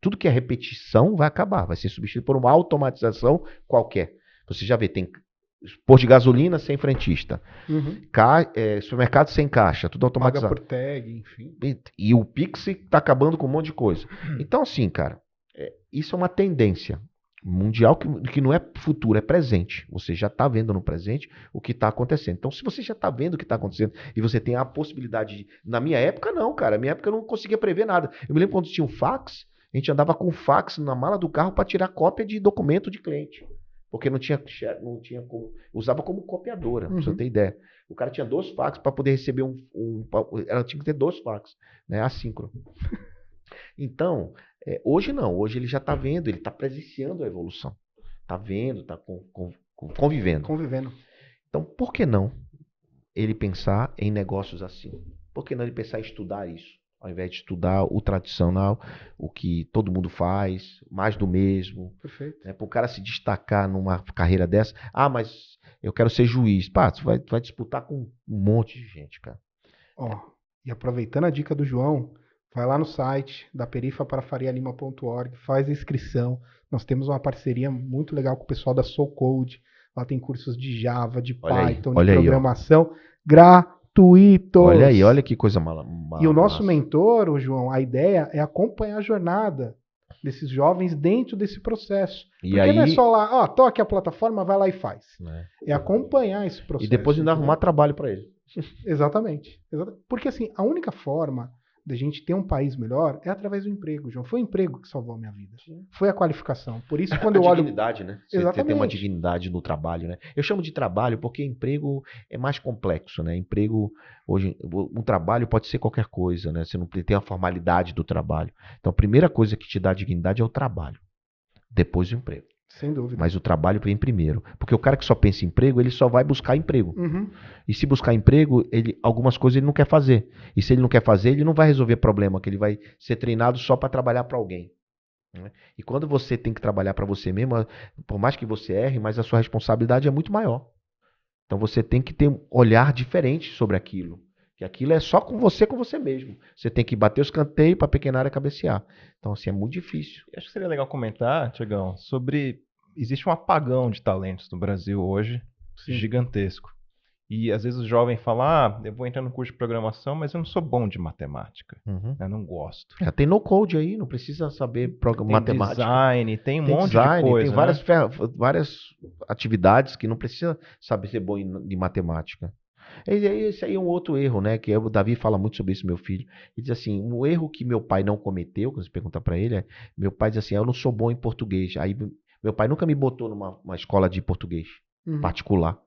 Tudo que é repetição vai acabar, vai ser substituído por uma automatização qualquer. Você já vê, tem posto de gasolina sem frentista, supermercado sem caixa, tudo automatizado. Paga por tag, enfim. E o Pix está acabando com um monte de coisa. Então, assim, cara, isso é uma tendência mundial que não é futuro, é presente. Você já está vendo no presente o que está acontecendo. Então, se você já está vendo o que está acontecendo e você tem a possibilidade de... Na minha época, não, cara. Na minha época eu não conseguia prever nada. Eu me lembro quando tinha um fax, a gente andava com fax na mala do carro para tirar cópia de documento de cliente. Porque não tinha como... Usava como copiadora, pra você ter ideia. O cara tinha 2 fax para poder receber ela tinha que ter 2 fax, né? Assíncrono. Então, hoje não. Hoje ele já está vendo, ele está presenciando a evolução. Está vendo, está convivendo. Então, por que não ele pensar em negócios assim? Por que não ele pensar em estudar isso? Ao invés de estudar o tradicional, o que todo mundo faz, mais do mesmo. Perfeito. Para o cara se destacar numa carreira dessa. Ah, mas eu quero ser juiz. Pá, você vai disputar com um monte de gente, cara. E aproveitando a dica do João, vai lá no site da perifaparafarialima.org, faz a inscrição. Nós temos uma parceria muito legal com o pessoal da SoulCode. Lá tem cursos de Java, de Python, de programação gratuitos. Olha aí, olha que coisa E o nosso mentor, o João, a ideia é acompanhar a jornada desses jovens dentro desse processo. Porque aí... não é só lá, toque a plataforma, vai lá e faz. É acompanhar esse processo. E depois ainda arrumar trabalho para ele. Exatamente. Porque assim, a única forma da gente ter um país melhor é através do emprego, João. Foi o emprego que salvou a minha vida. Foi a qualificação. Por isso, quando eu olho... dignidade, né? Você tem uma dignidade no trabalho, né? Eu chamo de trabalho porque emprego é mais complexo, né? Emprego, hoje, um trabalho pode ser qualquer coisa, né? Você não tem a formalidade do trabalho. Então, a primeira coisa que te dá dignidade é o trabalho. Depois o emprego. Sem dúvida. Mas o trabalho vem primeiro. Porque o cara que só pensa em emprego, ele só vai buscar emprego. E se buscar emprego, algumas coisas ele não quer fazer. E se ele não quer fazer, ele não vai resolver problema, que ele vai ser treinado só para trabalhar para alguém. Né? E quando você tem que trabalhar para você mesmo, por mais que você erre, mas a sua responsabilidade é muito maior. Então você tem que ter um olhar diferente sobre aquilo. Que aquilo é só com você mesmo. Você tem que bater os canteios para a pequena área cabecear. Então, assim, é muito difícil. Acho que seria legal comentar, Tiagão, sobre... Existe um apagão de talentos no Brasil hoje, gigantesco. E às vezes o jovem fala, eu vou entrar no curso de programação, mas eu não sou bom de matemática. Eu não gosto. Tem no-code aí, não precisa saber matemática. Design, tem um monte de coisa. Tem várias atividades que não precisa saber ser bom de matemática. Esse aí é um outro erro, né? Que o Davi fala muito sobre isso, meu filho. Ele diz assim, um erro que meu pai não cometeu, quando você pergunta para ele, meu pai diz assim, eu não sou bom em português. Aí meu pai nunca me botou numa escola de português particular.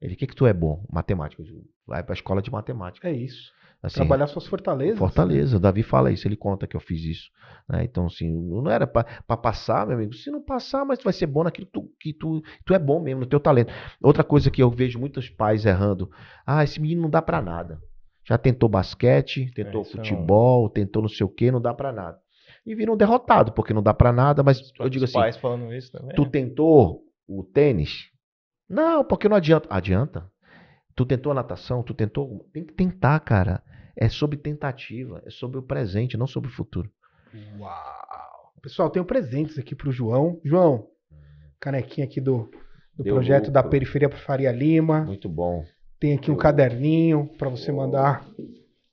Ele, o que tu é bom? Matemática. Eu digo, vai pra escola de matemática. É isso. Assim, Trabalhar suas fortalezas. Fortaleza. O Davi fala isso, ele conta que eu fiz isso. Né? Então, assim, não era pra passar, meu amigo. Se não passar, mas tu vai ser bom naquilo que tu é bom mesmo, no teu talento. Outra coisa que eu vejo muitos pais errando. Esse menino não dá pra nada. Já tentou basquete, tentou futebol, tentou não sei o quê, não dá pra nada. E vira um derrotado, porque não dá pra nada, mas eu digo assim, pais falando isso também. Tu tentou o tênis? Não, porque não adianta. Adianta. Tu tentou a natação? Tu tentou? Tem que tentar, cara. É sobre tentativa, é sobre o presente, não sobre o futuro. Uau! Pessoal, tenho presentes aqui pro João. João, canequinha aqui do projeto da Periferia para Faria Lima. Muito bom. Tem aqui um caderninho para você mandar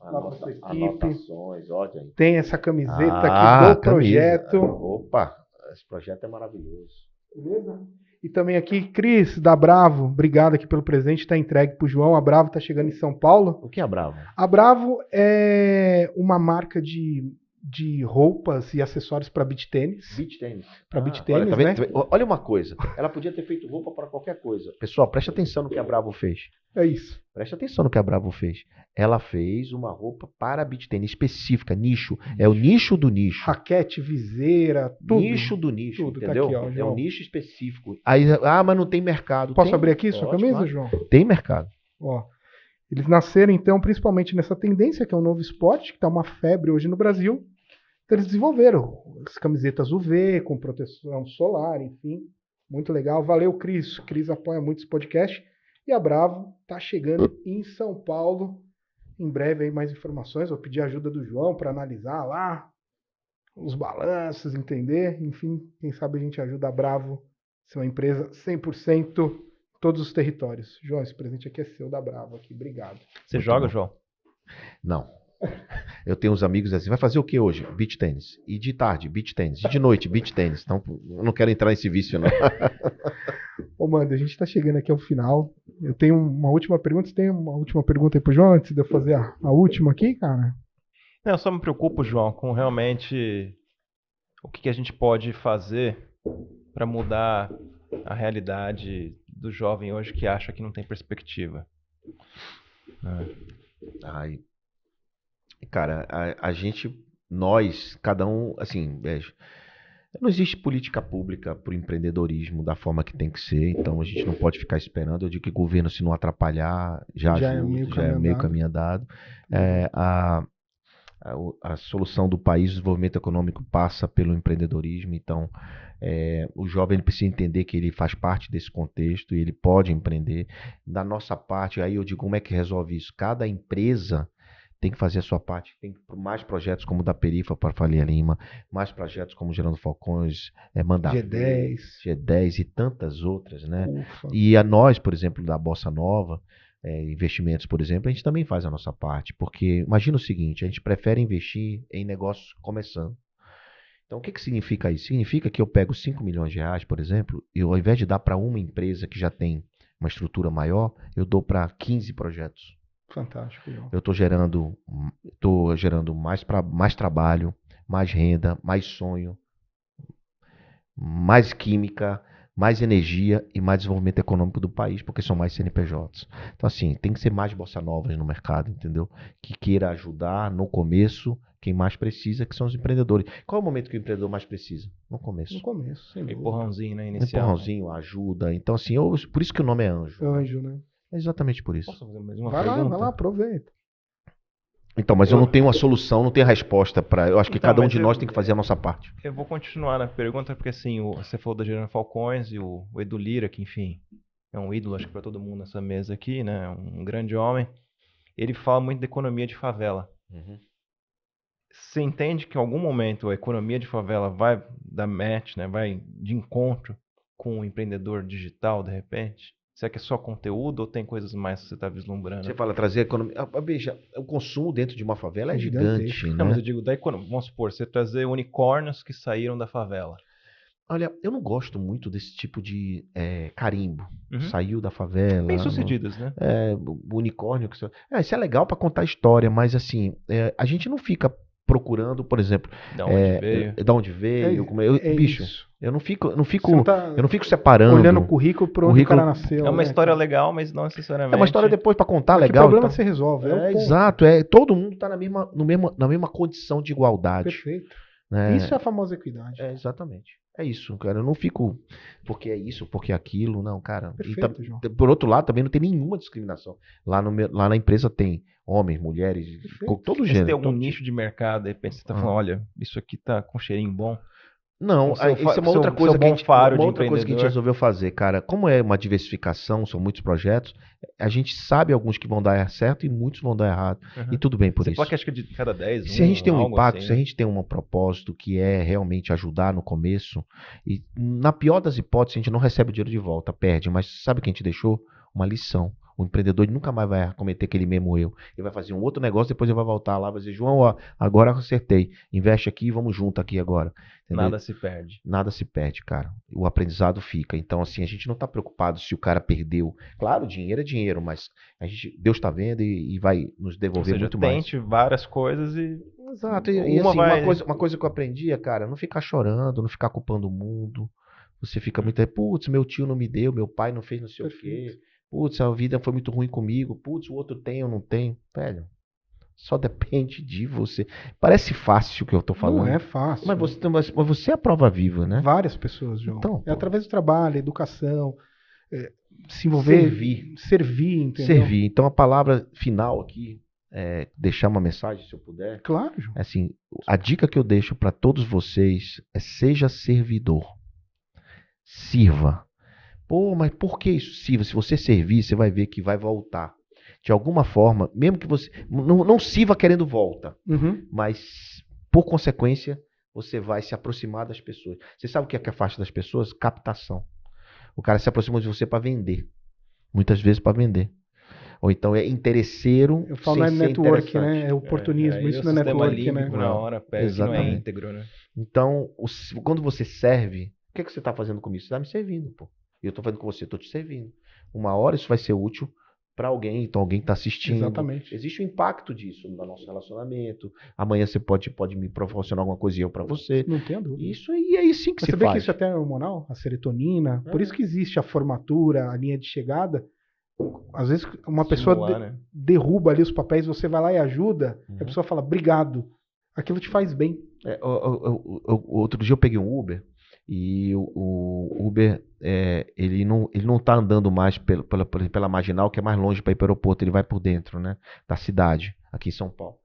lá para sua equipe. Anotações, olha aí. Tem essa camiseta aqui do projeto. Opa, esse projeto é maravilhoso. Beleza? E também aqui, Cris, da Bravo. Obrigado aqui pelo presente, está entregue pro João. A Bravo está chegando em São Paulo. O que é a Bravo? A Bravo é uma marca de roupas e acessórios para beach tênis. Beach tênis. Para beach tênis, olha, né? Olha uma coisa. Ela podia ter feito roupa para qualquer coisa. Pessoal, preste atenção no que a Bravo fez. É isso. Preste atenção no que a Bravo fez. Ela fez uma roupa para beach tênis específica, nicho. É o nicho do nicho. Raquete, viseira, tudo. Nicho do nicho, tudo. entendeu? Tá aqui, ó, é um nicho específico. Aí, mas não tem mercado. Posso abrir aqui sua camisa, claro. João? Tem mercado. Ó, eles nasceram, então, principalmente nessa tendência, que é um novo esporte, que está uma febre hoje no Brasil. Então, eles desenvolveram as camisetas UV, com proteção solar, enfim. Muito legal. Valeu, Cris. Cris apoia muito esse podcast. E a Bravo está chegando em São Paulo. Em breve aí mais informações. Vou pedir a ajuda do João para analisar lá os balanços, entender. Enfim, quem sabe a gente ajuda a Bravo a ser uma empresa 100% em todos os territórios. João, esse presente aqui é seu da Bravo aqui. Obrigado. Você joga, João? Não. Eu tenho uns amigos assim, vai fazer o que hoje? Beach tênis. E de tarde, beach tênis. E de noite, beach tênis. Então, eu não quero entrar nesse vício, não. Ô, Mando, a gente tá chegando aqui ao final. Eu tenho uma última pergunta. Você tem uma última pergunta aí pro João, antes de eu fazer a última aqui, cara? Não, eu só me preocupo, João, com realmente o que a gente pode fazer para mudar a realidade do jovem hoje que acha que não tem perspectiva. Ai, cara, a gente, nós, cada um, assim, não existe política pública para o empreendedorismo da forma que tem que ser, então a gente não pode ficar esperando. Eu digo que o governo, se não atrapalhar, já ajuda, já é meio caminho andado. A solução do país, o desenvolvimento econômico passa pelo empreendedorismo, então o jovem ele precisa entender que ele faz parte desse contexto e ele pode empreender. Da nossa parte, aí eu digo, como é que resolve isso? Cada empresa tem que fazer a sua parte, tem mais projetos como o da Perifa para Faria Lima, mais projetos como Gerando Falcões, G10 e tantas outras, né? Ufa. E a nós, por exemplo, da Bossa Nova, investimentos, por exemplo, a gente também faz a nossa parte, porque imagina o seguinte, a gente prefere investir em negócios começando. Então, o que significa isso? Significa que eu pego 5 milhões de reais, por exemplo, e ao invés de dar para uma empresa que já tem uma estrutura maior, eu dou para 15 projetos. Fantástico, João. Eu estou gerando mais trabalho, mais renda, mais sonho, mais química, mais energia e mais desenvolvimento econômico do país, porque são mais CNPJs. Então, assim, tem que ser mais bossa novas no mercado, entendeu? Que queira ajudar no começo quem mais precisa, que são os empreendedores. Qual é o momento que o empreendedor mais precisa? No começo. No começo, sem dúvida. Empurrãozinho, né? Inicial. Empurrãozinho, ajuda. Então, assim, por isso que o nome é Anjo. Anjo, né? É exatamente por isso. Posso fazer mais uma Vai pergunta? lá, aproveita. Então, mas eu não tenho uma solução, não tenho a resposta para. Eu acho que Então, cada um mas de nós tem que fazer a nossa parte. Eu vou continuar na pergunta, porque assim, você falou da Gerando Falcões e o Edu Lira, que enfim, é um ídolo, acho que para todo mundo nessa mesa aqui, né? Um grande homem. Ele fala muito da economia de favela. Uhum. Você entende que em algum momento a economia de favela vai dar match, né? Vai de encontro com o empreendedor digital, de repente? Será que é só conteúdo ou tem coisas mais que você está vislumbrando? Você fala trazer a economia. Veja, o consumo dentro de uma favela é gigante, né? Não, mas eu digo da economia. Vamos supor, você trazer unicórnios que saíram da favela. Olha, eu não gosto muito desse tipo de carimbo. Uhum. Saiu da favela. Bem-sucedidas, né? O unicórnio. Isso é legal para contar história, mas assim, a gente não fica procurando, por exemplo, Da onde veio. da onde veio, bicho, isso. eu não fico Você não tá eu não fico separando. olhando o currículo por onde o cara nasceu. É uma né, história cara? legal, mas não necessariamente. É uma história depois pra contar Mas legal. que problema então. você resolve? É o ponto. Exato, todo mundo tá na mesma condição de igualdade. Perfeito. Né? Isso é a famosa equidade. Exatamente. É isso, cara. Eu não fico porque é isso, porque é aquilo, não, cara. Perfeito, João. Por outro lado, também não tem nenhuma discriminação. Lá na empresa tem homens, mulheres, todo Mas gênero. tem algum todo nicho de mercado, de repente você tá falando, olha, isso aqui tá com cheirinho bom. Não, isso é uma outra coisa que a gente resolveu fazer, cara. Como é uma diversificação, são muitos projetos, a gente sabe alguns que vão dar certo e muitos vão dar errado. E tudo bem por isso. Você fala que acho que de cada 10, se a gente tem um impacto, assim, se a gente tem um propósito que é realmente ajudar no começo, e na pior das hipóteses a gente não recebe o dinheiro de volta, perde, mas sabe o que a gente deixou? Uma lição. O empreendedor nunca mais vai cometer aquele mesmo erro. Ele vai fazer um outro negócio, depois ele vai voltar lá e vai dizer, João, ó, agora acertei. Investe aqui e vamos junto aqui agora. Entendeu? Nada se perde. Nada se perde, cara. O aprendizado fica. Então, assim, a gente não está preocupado se o cara perdeu. Claro, dinheiro é dinheiro, mas Deus está vendo e vai nos devolver muito mais. Tente várias coisas e... Exato. E assim, uma coisa que eu aprendi é, cara, não ficar chorando, não ficar culpando o mundo. Você fica muito, putz, meu tio não me deu, meu pai não fez não sei o quê. Putz, a vida foi muito ruim comigo. Putz, o outro tem, eu não tenho. Velho, só depende de você. Parece fácil o que eu tô falando. Não é fácil. Mas você é a prova viva, né? Várias pessoas, João. Então, através do trabalho, educação, se envolver. Servir, entendeu? Servir. Então a palavra final aqui é deixar uma mensagem, se eu puder. Claro, João. Assim, a dica que eu deixo para todos vocês é seja servidor. Sirva. Pô, mas por que isso? Sirva. Se você servir, você vai ver que vai voltar. De alguma forma, mesmo que você... Não sirva querendo volta. Mas, por consequência, você vai se aproximar das pessoas. Você sabe o que é que afasta das pessoas? Captação. O cara se aproxima de você para vender. Muitas vezes para vender. Ou então é interesseiro. Eu falo é network, né? É oportunismo. Isso não é network, né? Na hora, pega, não é íntegro, né? Então, quando você serve, o que você está fazendo comigo? Você está me servindo, pô. Eu estou fazendo com você, estou te servindo. Uma hora isso vai ser útil para alguém, então alguém está assistindo. Exatamente. Existe um impacto disso no nosso relacionamento. Amanhã você pode me proporcionar alguma coisa e eu para você. Não tenho dúvida. Isso aí é sim que você se vê faz. que isso até é hormonal, a serotonina. Por isso que existe a formatura, a linha de chegada. Às vezes uma pessoa derruba ali os papéis, você vai lá e ajuda, a pessoa fala, obrigado. Aquilo te faz bem. Outro dia eu peguei um Uber. E o Uber, ele não tá andando mais pela Marginal, que é mais longe para ir para o aeroporto, ele vai por dentro, né, da cidade, aqui em São Paulo.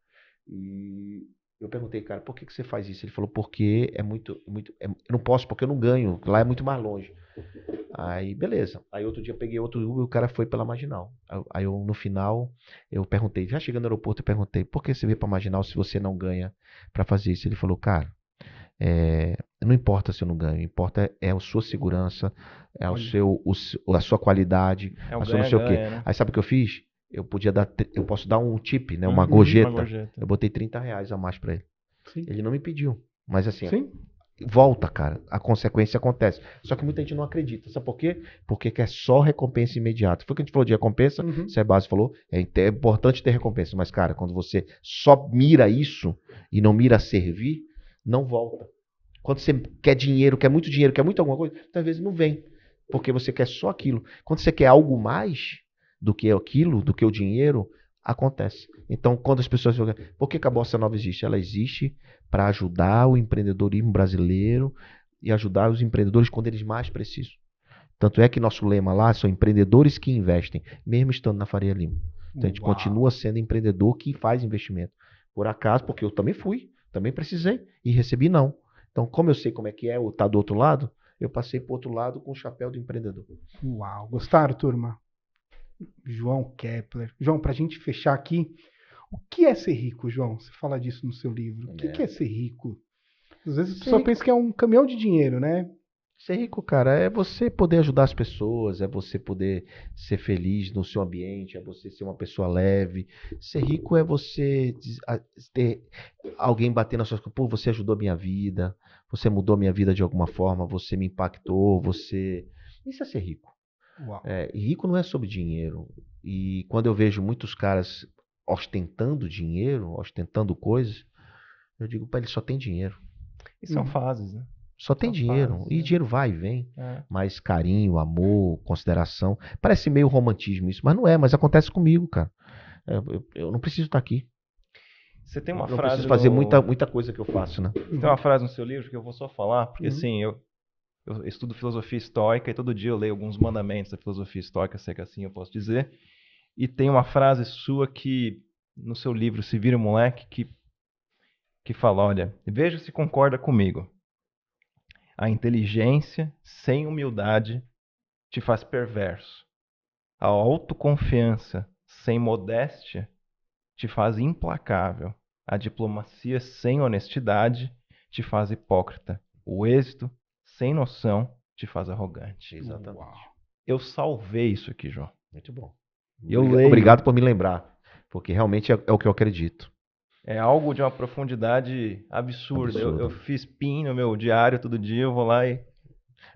E eu perguntei, cara, por que você faz isso? Ele falou, porque eu não posso, porque eu não ganho, lá é muito mais longe. Aí, beleza. Aí outro dia eu peguei outro Uber e o cara foi pela Marginal. Aí no final, eu perguntei, já chegando no aeroporto, eu perguntei, por que você veio para Marginal se você não ganha para fazer isso? Ele falou, cara, não importa se eu não ganho, importa é a sua segurança, é a sua qualidade, a sua não sei o quê. Né? Aí sabe o que eu fiz? Eu posso dar um tip, né, uma gorjeta. Eu botei R$30 a mais para ele. Sim. Ele não me pediu, mas assim, volta, cara, a consequência acontece. Só que muita gente não acredita, sabe por quê? Porque é só recompensa imediata. Foi o que a gente falou de recompensa, o Sebastio falou, é importante ter recompensa, mas cara, quando você só mira isso e não mira servir, não volta. Quando você quer dinheiro, quer muito alguma coisa, às vezes não vem, porque você quer só aquilo. Quando você quer algo mais do que aquilo, do que o dinheiro, acontece. Então, quando as pessoas falam, por que a Bossa Nova existe? Ela existe para ajudar o empreendedorismo brasileiro e ajudar os empreendedores quando eles mais precisam. Tanto é que nosso lema lá são empreendedores que investem, mesmo estando na Faria Lima. Então, a gente continua sendo empreendedor que faz investimento. Por acaso, porque eu também fui, também precisei e recebi não. Então, como eu sei como é que é estar do outro lado, eu passei para o outro lado com o chapéu do empreendedor. Uau, gostaram, turma? João Kepler. João, para a gente fechar aqui, o que é ser rico, João? Você fala disso no seu livro. O que é ser rico? Às vezes a pessoa pensa que é um caminhão de dinheiro, né? Ser rico, cara, é você poder ajudar as pessoas, é você poder ser feliz no seu ambiente, é você ser uma pessoa leve. Ser rico é você ter alguém bater nas suas coisas. Pô, você ajudou a minha vida, você mudou a minha vida de alguma forma, você me impactou, você... Isso é ser rico. Rico não é sobre dinheiro. E quando eu vejo muitos caras ostentando dinheiro, ostentando coisas, Eu digo para ele, só tem dinheiro. E são fases, né? Só tem São dinheiro. fases, E né? dinheiro vai e vem. É. Mas carinho, amor, consideração. Parece meio romantismo isso, mas não é. Mas acontece comigo, cara. Eu não preciso estar aqui. Você tem uma Não frase preciso fazer no... muita coisa que eu faço, né? Tem uma frase no seu livro que eu vou só falar, porque assim, eu estudo filosofia estoica e todo dia eu leio alguns mandamentos da filosofia estoica, se é que assim eu posso dizer. E tem uma frase sua que, no seu livro Se Vira Moleque, que fala, olha, veja se concorda comigo. A inteligência sem humildade te faz perverso. A autoconfiança sem modéstia te faz implacável. A diplomacia sem honestidade te faz hipócrita. O êxito sem noção te faz arrogante. Exatamente. Uau. Eu salvei isso aqui, João. Muito bom. Obrigado por me lembrar. Porque realmente é o que eu acredito. É algo de uma profundidade absurda. Absurdo. Eu fiz PIN no meu diário todo dia, eu vou lá e...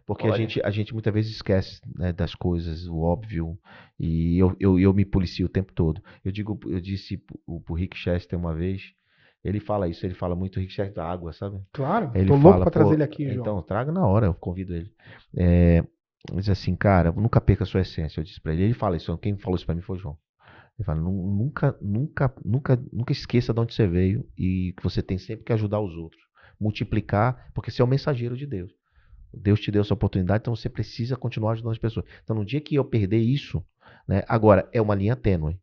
Porque Olha. a gente muitas vezes esquece, né, das coisas, o óbvio, e eu me policio o tempo todo. Eu disse pro Rick Chester uma vez, ele fala isso, ele fala muito Rick Chester da água, sabe? Claro, Aí ele tô louco fala, pra trazer "Pô, ele aqui, João. então traga na hora, eu convido ele. Diz assim, cara, nunca perca a sua essência, eu disse pra ele. Ele fala isso, quem falou isso pra mim foi o João. Ele fala, nunca esqueça de onde você veio e que você tem sempre que ajudar os outros. Multiplicar, porque você é o mensageiro de Deus. Deus te deu essa oportunidade, então você precisa continuar ajudando as pessoas. Então, no dia que eu perder isso, né, agora, é uma linha tênue.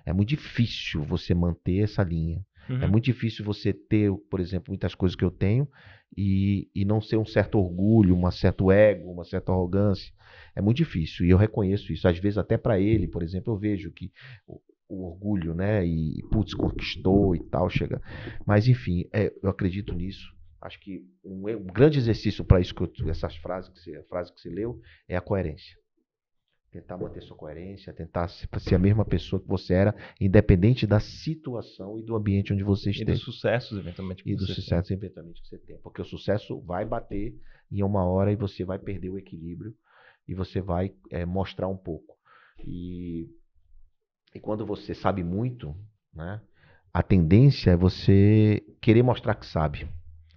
É muito difícil você manter essa linha. É muito difícil você ter, por exemplo, muitas coisas que eu tenho e não ser um certo orgulho, um certo ego, uma certa arrogância. É muito difícil e eu reconheço isso. Às vezes, até para ele, por exemplo, eu vejo que o orgulho, né, e putz, conquistou e tal, chega. Mas, enfim, eu acredito nisso. Acho que um grande exercício para isso, a frase que você leu, é a coerência. Tentar manter sua coerência, tentar ser a mesma pessoa que você era, independente da situação e do ambiente onde você E esteja. dos sucessos, eventualmente, que E do você sucesso, eventualmente, que você tem. Porque o sucesso vai bater em uma hora e você vai perder o equilíbrio e você vai mostrar um pouco. E quando você sabe muito, né, a tendência é você querer mostrar que sabe.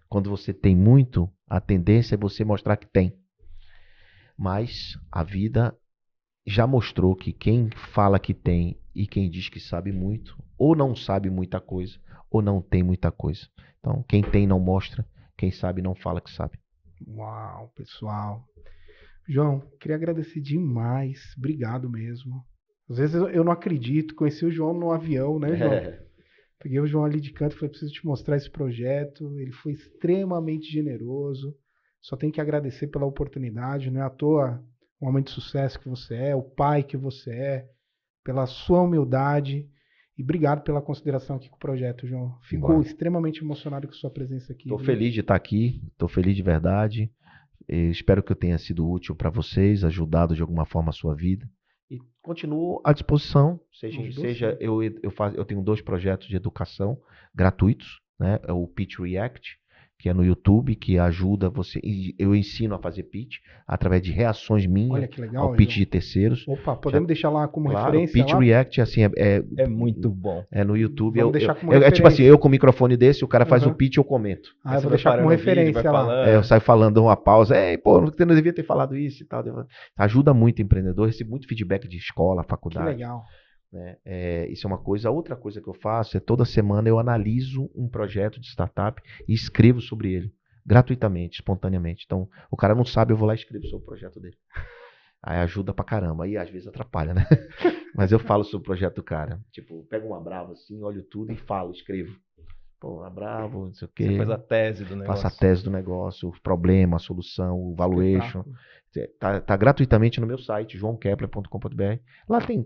Quando você tem muito, a tendência é você mostrar que tem. Mas a vida já mostrou que quem fala que tem e quem diz que sabe muito, ou não sabe muita coisa, ou não tem muita coisa. Então, quem tem não mostra, quem sabe não fala que sabe. Uau, pessoal. João, queria agradecer demais. Obrigado mesmo. Às vezes eu não acredito. Conheci o João no avião, né, João? Peguei o João ali de canto e falei, preciso te mostrar esse projeto. Ele foi extremamente generoso. Só tenho que agradecer pela oportunidade. Não é à toa o homem de sucesso que você é, o pai que você é, pela sua humildade. E obrigado pela consideração aqui com o projeto, João. Fico extremamente emocionado com a sua presença aqui. Estou feliz de estar aqui, estou feliz de verdade. Espero que eu tenha sido útil para vocês, ajudado de alguma forma a sua vida. E continuo à disposição. Eu tenho 2 projetos de educação gratuitos, né? É o Pitch React, que é no YouTube, que ajuda você. Eu ensino a fazer pitch através de reações minhas. Olha que legal, ao pitch João. de terceiros. Opa, podemos deixar lá como Claro, referência? Pitch lá? React, assim, É muito bom. é no YouTube. Vamos deixar como é tipo referência. assim, eu com o microfone desse, o cara faz Uhum. o pitch e eu comento. Ah, Aí eu você vou vai deixar parando como o vídeo, referência vai lá. falando. Eu saio falando uma pausa. Pô, você não devia ter falado isso e tal. Ajuda muito o empreendedor. Recebo muito feedback de escola, Que faculdade. legal. Né? Isso é uma coisa. Outra coisa que eu faço é toda semana eu analiso um projeto de startup e escrevo sobre ele. Gratuitamente, espontaneamente. Então, o cara não sabe, eu vou lá e escrevo sobre o projeto dele. Aí ajuda pra caramba. Aí às vezes atrapalha, né? Mas eu falo sobre o projeto do cara. Tipo, pego uma brava assim, olho tudo e falo, escrevo. Pô, uma bravo, não sei o quê. Você faz a tese do negócio. Faço a tese do negócio, o problema, a solução, o valuation. Espetáculo. Tá gratuitamente no meu site, joaokepler.com.br. Lá tem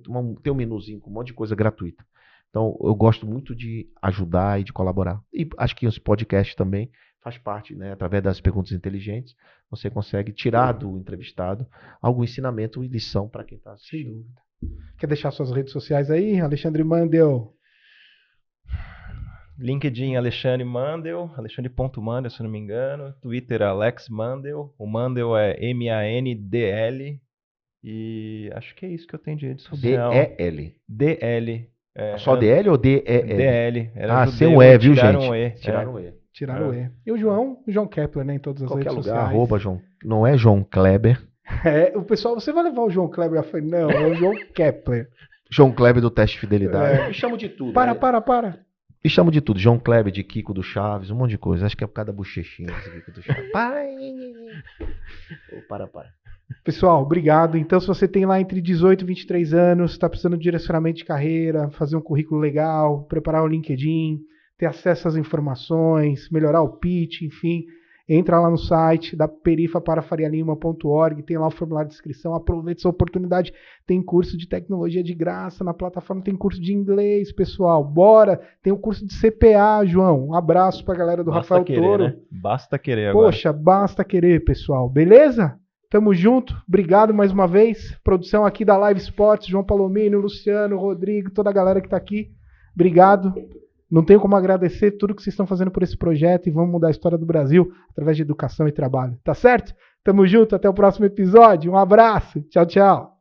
um menuzinho com um monte de coisa gratuita. Então, eu gosto muito de ajudar e de colaborar. E acho que esse podcast também faz parte, né? Através das perguntas inteligentes, você consegue tirar do entrevistado algum ensinamento e lição para quem está assistindo. Sem dúvida. Quer deixar suas redes sociais aí? Alexandre Mandel. LinkedIn, Alexandre Mandel, Alexandre.Mandel, se não me engano. Twitter, Alex Mandel. O Mandel é MANDL. E acho que é isso que eu tenho de rede social. DEL. DL. Só DL ou DEL? DL. Era sem judeu, um E, viu, tiraram gente? um E. Tiraram um E. Tiraram o E. E o João Kepler, né? Em todas as Qualquer redes lugar, sociais. João. Não é João Kleber. O pessoal, você vai levar o João Kleber? Eu falei, não, é o João Kepler. João Kleber do teste de fidelidade. Me chamo de tudo. Para. Me chamo de tudo. João Kleber, de Kiko do Chaves, um monte de coisa. Acho que é por causa da bochechinha desse Kiko do Chaves. Para. Pessoal, obrigado. Então, se você tem lá entre 18 e 23 anos, está precisando de direcionamento de carreira, fazer um currículo legal, preparar o LinkedIn, ter acesso às informações, melhorar o pitch, enfim, entra lá no site da perifaparafarialima.org, tem lá o formulário de inscrição, aproveite essa oportunidade, tem curso de tecnologia de graça na plataforma, tem curso de inglês, pessoal, bora, tem o curso de CPA, João, um abraço pra galera do Basta Rafael querer, Toro. né? Basta querer agora. Poxa, basta querer, pessoal, beleza? Tamo junto, obrigado mais uma vez, produção aqui da Live Sports, João Palomino, Luciano, Rodrigo, toda a galera que tá aqui, obrigado. Não tenho como agradecer tudo que vocês estão fazendo por esse projeto e vamos mudar a história do Brasil através de educação e trabalho. Tá certo? Tamo junto, até o próximo episódio. Um abraço. Tchau, tchau.